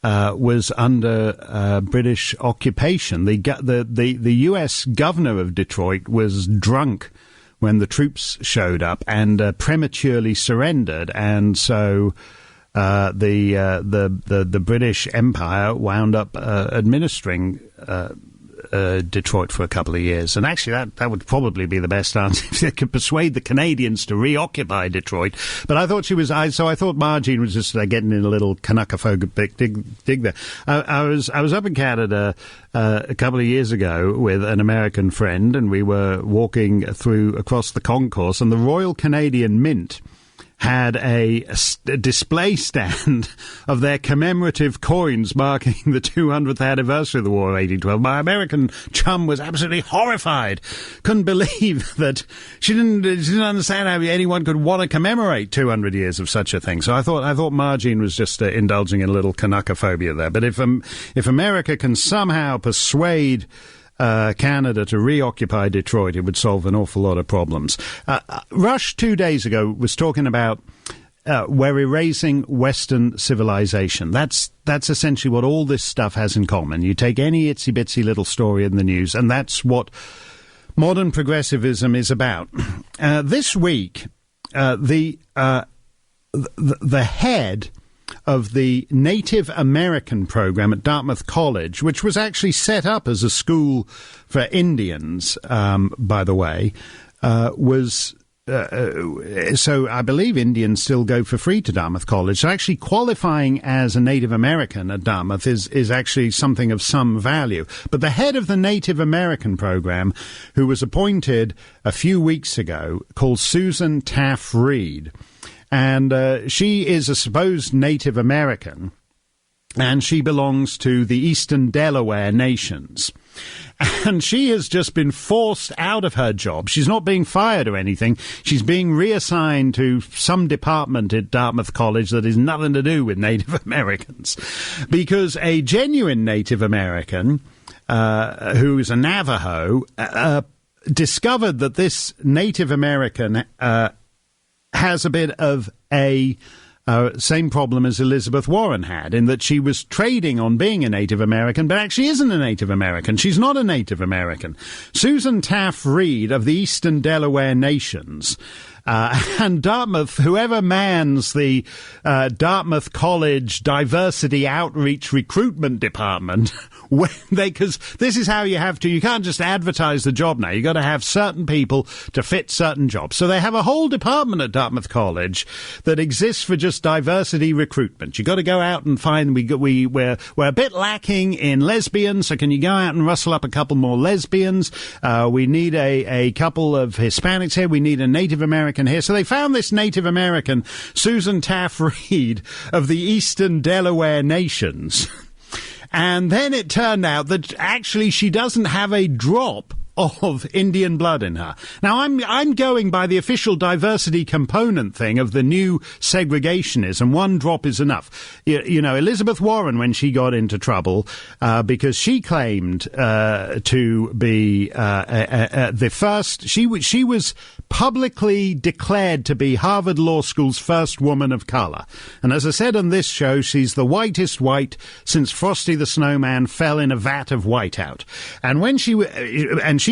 was under British occupation. The U.S. governor of Detroit was drunk when the troops showed up and prematurely surrendered, and so the British Empire wound up administering Detroit for a couple of years. And actually that would probably be the best answer if they could persuade the Canadians to reoccupy Detroit. But I thought I thought Margene was just getting in a little Canuckophobic dig there. I was up in Canada a couple of years ago with an American friend, and we were walking across the concourse, and the Royal Canadian Mint had a display stand of their commemorative coins marking the 200th anniversary of the War of 1812. My American chum was absolutely horrified. Couldn't believe that she didn't understand how anyone could want to commemorate 200 years of such a thing. So I thought Margene was just indulging in a little Canuckophobia there. But if America can somehow persuade Canada to reoccupy Detroit, it would solve an awful lot of problems. Rush 2 days ago was talking about we're erasing Western civilization. That's essentially what all this stuff has in common. You take any itsy-bitsy little story in the news, and that's what modern progressivism is about. This week, the head of the Native American program at Dartmouth College, which was actually set up as a school for Indians, by the way, was... so I believe Indians still go for free to Dartmouth College. So actually qualifying as a Native American at Dartmouth is actually something of some value. But the head of the Native American program, who was appointed a few weeks ago, called Susan Taff Reed, and she is a supposed Native American, and she belongs to the Eastern Delaware Nations. And she has just been forced out of her job. She's not being fired or anything. She's being reassigned to some department at Dartmouth College that has nothing to do with Native Americans. Because a genuine Native American, who is a Navajo, discovered that this Native American has a bit of a same problem as Elizabeth Warren had, in that she was trading on being a Native American, but actually isn't a Native American. She's not a Native American. Susan Taff Reed of the Eastern Delaware Nations, and Dartmouth, whoever mans the Dartmouth College Diversity Outreach Recruitment Department, because this is how you can't just advertise the job now. You've got to have certain people to fit certain jobs. So they have a whole department at Dartmouth College that exists for just diversity recruitment. You've got to go out and find, we're a bit lacking in lesbians, so can you go out and rustle up a couple more lesbians? We need a couple of Hispanics here. We need a Native American here. So they found this Native American, Susan Taff Reed of the Eastern Delaware Nations. And then it turned out that actually she doesn't have a drop of Indian blood in her. Now, I'm going by the official diversity component thing of the new segregationism. One drop is enough. You know, Elizabeth Warren, when she got into trouble, because she claimed to be the first, she was publicly declared to be Harvard Law School's first woman of color. And as I said on this show, she's the whitest white since Frosty the Snowman fell in a vat of whiteout. And when she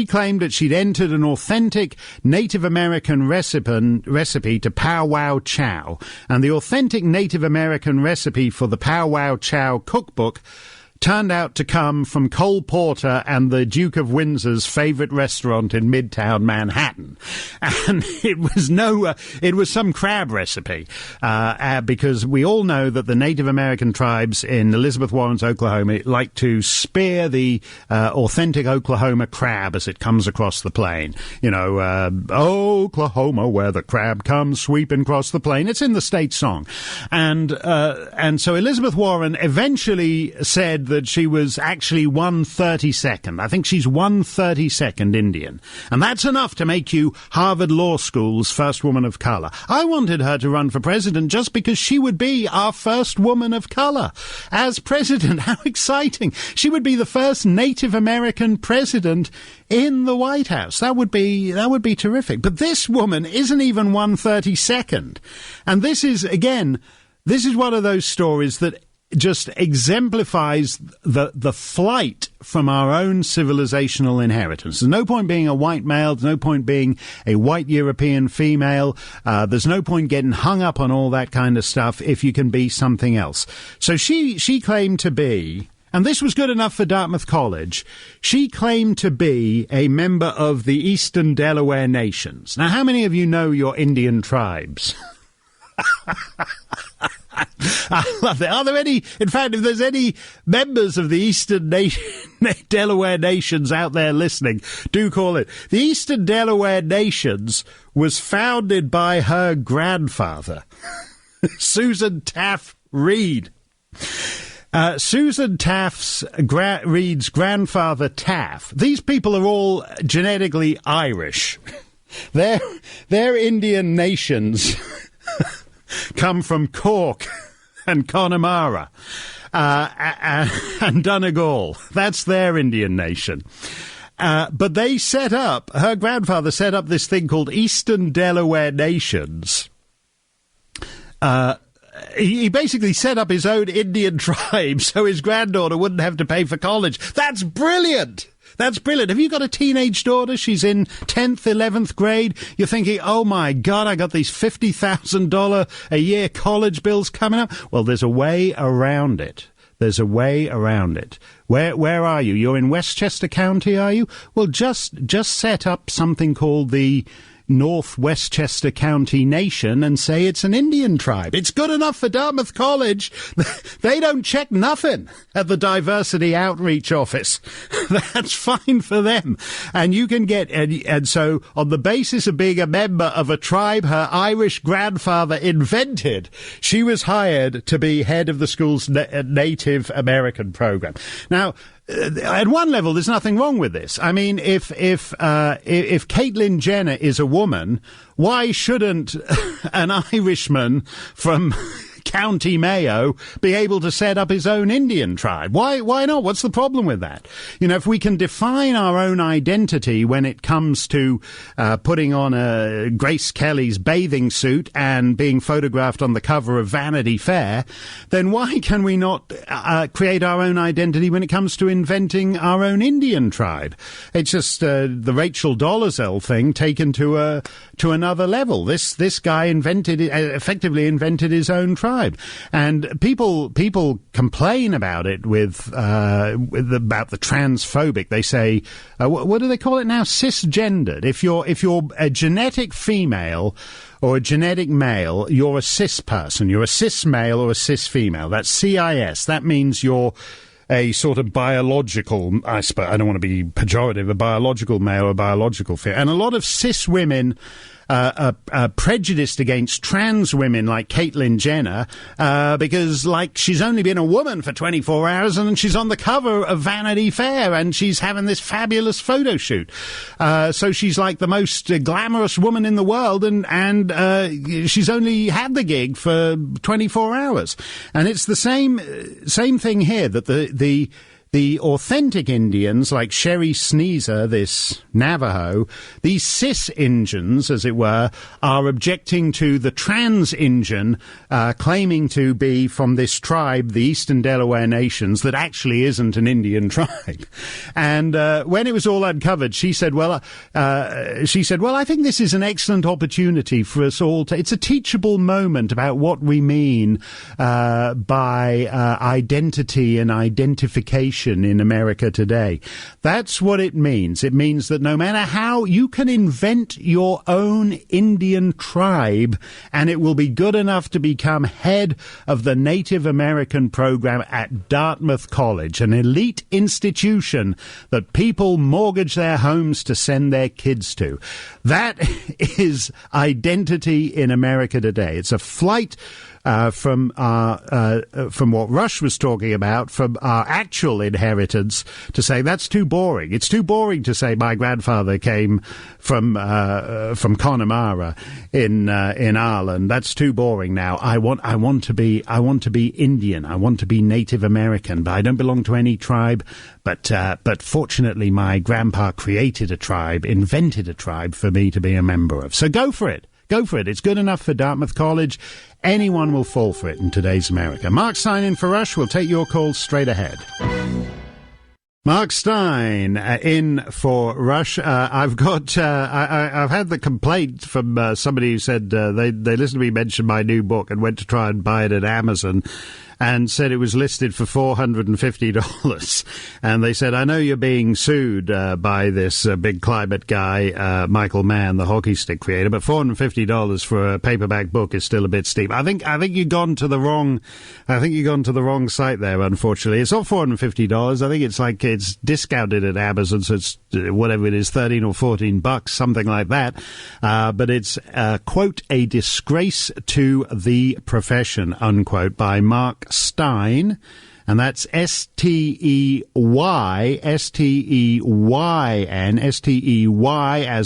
claimed that she'd entered an authentic Native American recipe to Pow Wow Chow. And the authentic Native American recipe for the Pow Wow Chow cookbook turned out to come from Cole Porter and the Duke of Windsor's favorite restaurant in Midtown Manhattan. And it was some crab recipe, because we all know that the Native American tribes in Elizabeth Warren's Oklahoma like to spear the authentic Oklahoma crab as it comes across the plain. You know, Oklahoma, where the crab comes sweeping across the plain. It's in the state song. And so Elizabeth Warren eventually said that she was actually 1/32nd. I think she's 1/32nd Indian. And that's enough to make you Harvard Law School's first woman of color. I wanted her to run for president just because she would be our first woman of color as president. How exciting. She would be the first Native American president in the White House. That would be terrific. But this woman isn't even 1/32nd. And this is one of those stories that just exemplifies the flight from our own civilizational inheritance. There's no point being a white male. There's no point being a white European female. There's no point getting hung up on all that kind of stuff if you can be something else. So she claimed to be, and this was good enough for Dartmouth College, she claimed to be a member of the Eastern Delaware Nations. Now, how many of you know your Indian tribes? I love it. Are there any, in fact, if there's any members of the Eastern Delaware Nations out there listening, do call it. The Eastern Delaware Nations was founded by her grandfather, Susan Taft Reed. Susan Taft Reed's grandfather, Taft. These people are all genetically Irish. Their Indian nations come from Cork and Connemara and Donegal. That's their Indian nation. But they her grandfather set up this thing called Eastern Delaware Nations. He basically set up his own Indian tribe so his granddaughter wouldn't have to pay for college. That's brilliant! That's brilliant. Have you got a teenage daughter? She's in 10th, 11th grade. You're thinking, oh my God, I got these $50,000 a year college bills coming up. Well, there's a way around it. There's a way around it. Where are you? You're in Westchester County, are you? Well, just set up something called the North Westchester County Nation and say it's an Indian tribe. It's good enough for Dartmouth College. They don't check nothing at the Diversity Outreach Office. That's fine for them. And you can get, and so on the basis of being a member of a tribe her Irish grandfather invented, she was hired to be head of the school's Native American program. Now, at one level, there's nothing wrong with this. I mean, if Caitlyn Jenner is a woman, why shouldn't an Irishman from County Mayo be able to set up his own Indian tribe? Why not? What's the problem with that? You know, if we can define our own identity when it comes to putting on a Grace Kelly's bathing suit and being photographed on the cover of Vanity Fair, then why can we not create our own identity when it comes to inventing our own Indian tribe? It's just the Rachel Dolezal thing taken to another level. This guy effectively invented his own tribe. And people complain about it about the transphobic. They say, what do they call it now? Cisgendered. If you're a genetic female or a genetic male, you're a cis person. You're a cis male or a cis female. That's CIS. That means you're a sort of biological, I don't want to be pejorative, a biological male or biological female. And a lot of cis women prejudiced against trans women like Caitlyn Jenner because, like, she's only been a woman for 24 hours and she's on the cover of Vanity Fair and she's having this fabulous photo shoot. So she's like the most glamorous woman in the world and she's only had the gig for 24 hours. And it's the same thing here, that the authentic Indians, like Sherry Sneezer, this Navajo, these cis Indians, as it were, are objecting to the trans Indian claiming to be from this tribe, the Eastern Delaware Nations, that actually isn't an Indian tribe. And when it was all uncovered, she said, well, I think this is an excellent opportunity for us all to, it's a teachable moment about what we mean by identity and identification in America today. That's what it means. It means that no matter how, you can invent your own Indian tribe and it will be good enough to become head of the Native American program at Dartmouth College, an elite institution that people mortgage their homes to send their kids to. That is identity in America today. It's a flight from what Rush was talking about, from our actual inheritance, to say that's too boring. It's too boring to say my grandfather came from Connemara in Ireland. That's too boring now. I want to be Indian. I want to be Native American, but I don't belong to any tribe. But fortunately, my grandpa created a tribe, invented a tribe for me to be a member of. So go for it. Go for it. It's good enough for Dartmouth College. Anyone will fall for it in today's America. Mark Stein in for Rush. We'll take your calls straight ahead. Mark Stein in for Rush. I've had the complaint from somebody who said they listened to me mention my new book and went to try and buy it at Amazon and said it was listed for $450. And they said, I know you're being sued by this big climate guy, Michael Mann, the hockey stick creator, but $450 for a paperback book is still a bit steep. I think you've gone to the wrong site there, unfortunately. It's not $450. I think it's discounted at Amazon, so it's whatever it is, $13 or $14, something like that. But it's, quote, a disgrace to the profession, unquote, by Mark Stein, and that's S-T-E-Y, as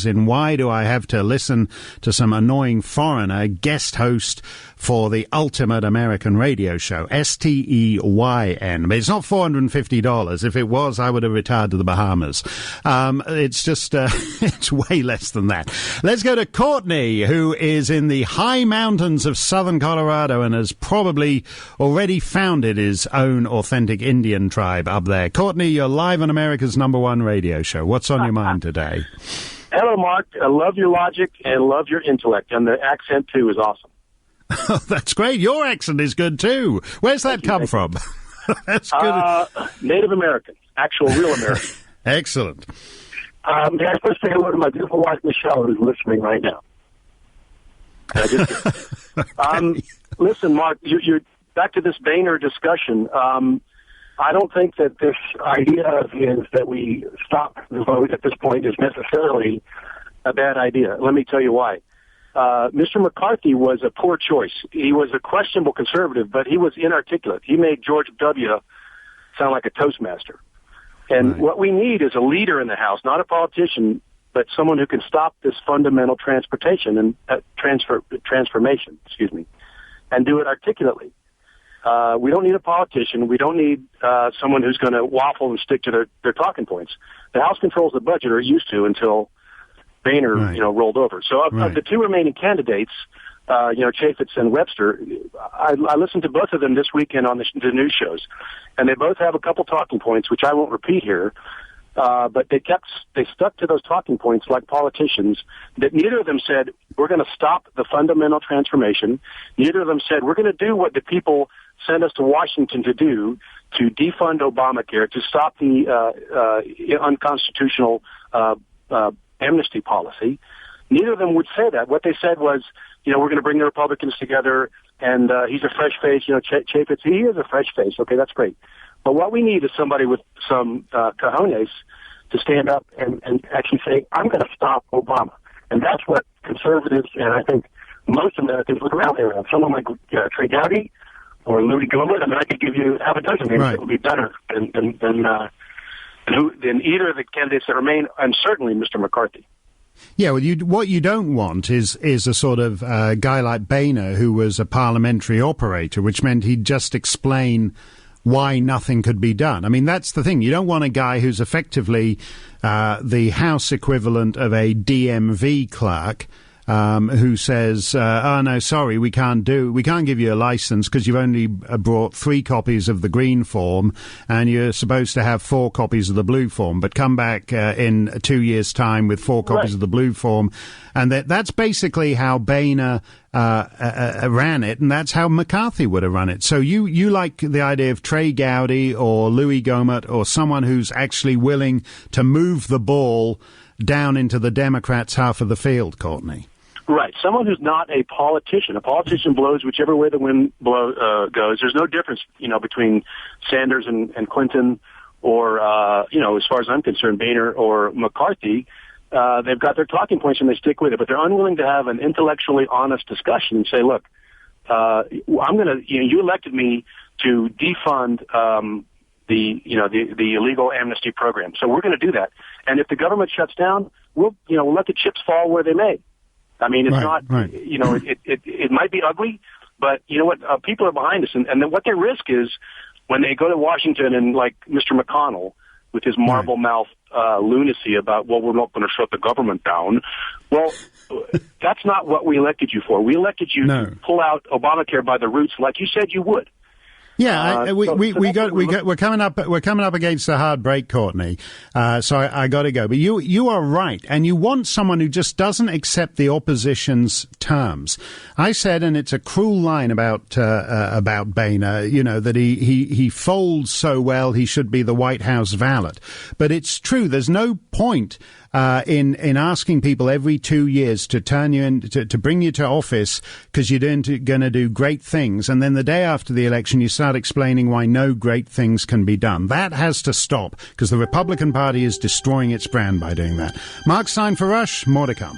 in why do I have to listen to some annoying foreigner guest host for the ultimate American radio show, S-T-E-Y-N. But it's not $450. If it was, I would have retired to the Bahamas. It's just, it's way less than that. Let's go to Courtney, who is in the high mountains of southern Colorado and has probably already founded his own authentic Indian tribe up there. Courtney, you're live on America's #1 radio show. What's on your mind today? Hello, Mark. I love your logic and love your intellect, and the accent, too, is awesome. Oh, that's great. Your accent is good, too. Where's that come from? That's good. Native American. Actual real American. Excellent. May I first say hello to my beautiful wife, Michelle, who's listening right now. Okay. Listen, Mark, you're back to this Boehner discussion. I don't think that this idea of his that we stop the vote at this point is necessarily a bad idea. Let me tell you why. Mr. McCarthy was a poor choice. He was a questionable conservative, but he was inarticulate. He made George W. sound like a Toastmaster. And right. What we need is a leader in the House, not a politician, but someone who can stop this fundamental transformation, and do it articulately. We don't need a politician. We don't need someone who's going to waffle and stick to their talking points. The House controls the budget, or used to, until Boehner, right. Rolled over. So of the two remaining candidates, Chaffetz and Webster, I listened to both of them this weekend on the news shows, and they both have a couple talking points, which I won't repeat here. But they stuck to those talking points like politicians. That neither of them said we're going to stop the fundamental transformation. Neither of them said we're going to do what the people sent us to Washington to do, to defund Obamacare, to stop the unconstitutional amnesty policy. Neither of them would say that. What they said was, we're going to bring the Republicans together, and he's a fresh face. Chaffetz, he is a fresh face. Okay, that's great. But what we need is somebody with some cojones to stand up and actually say, I'm going to stop Obama. And that's what conservatives, and I think most Americans look around there. Someone like Trey Gowdy or Louis Gohmert, I could give you half a dozen names that would be better than either of the candidates that remain, and certainly Mr. McCarthy. Yeah, well, what you don't want is a sort of guy like Boehner, who was a parliamentary operator, which meant he'd just explain why nothing could be done. I mean, that's the thing. You don't want a guy who's effectively the House equivalent of a DMV clerk, who says, oh, no, sorry, we can't give you a license because you've only brought 3 copies of the green form and you're supposed to have 4 copies of the blue form, but come back in 2 years' time with 4 copies of the blue form. And that's basically how Boehner ran it, and that's how McCarthy would have run it. So you like the idea of Trey Gowdy or Louis Gohmert or someone who's actually willing to move the ball down into the Democrats' half of the field, Courtney. Right. Someone who's not a politician. A politician blows whichever way the wind goes. There's no difference, between Sanders and Clinton or, as far as I'm concerned, Boehner or McCarthy. They've got their talking points and they stick with it, but they're unwilling to have an intellectually honest discussion and say, look, you elected me to defund the illegal amnesty program. So we're going to do that. And if the government shuts down, we'll let the chips fall where they may. I mean, it's it might be ugly, but you know what? People are behind us. And then what they risk is when they go to Washington and like Mr. McConnell with his marble mouth lunacy about, well, we're not going to shut the government down. Well, that's not what we elected you for. We elected you to pull out Obamacare by the roots, like you said you would. Yeah, we're coming up against a hard break, Courtney. So I got to go. But you are right, and you want someone who just doesn't accept the opposition's terms. I said, and it's a cruel line about Boehner, that he folds so well he should be the White House valet. But it's true. There's no point in asking people every 2 years to turn you in, to bring you to office because you're going to do great things, and then the day after the election you start explaining why no great things can be done. That has to stop, because the Republican Party is destroying its brand by doing that. Mark Stein for Rush. More to come.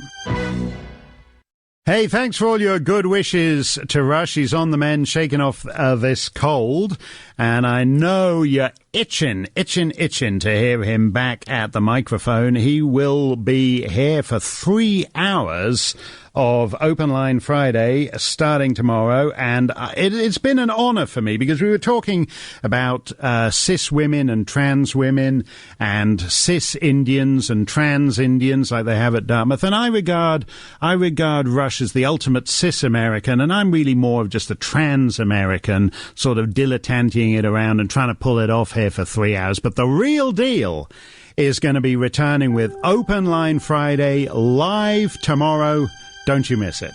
Hey, thanks for all your good wishes to Rush. He's on the mend, shaking off this cold. And I know you're itching to hear him back at the microphone. He will be here for 3 hours of Open Line Friday starting tomorrow, and it's been an honor for me, because we were talking about cis women and trans women and cis Indians and trans Indians like they have at Dartmouth, and I regard Rush as the ultimate cis American, and I'm really more of just a trans American, sort of dilettanting it around and trying to pull it off here for 3 hours. But the real deal is going to be returning with Open Line Friday live tomorrow. Don't you miss it.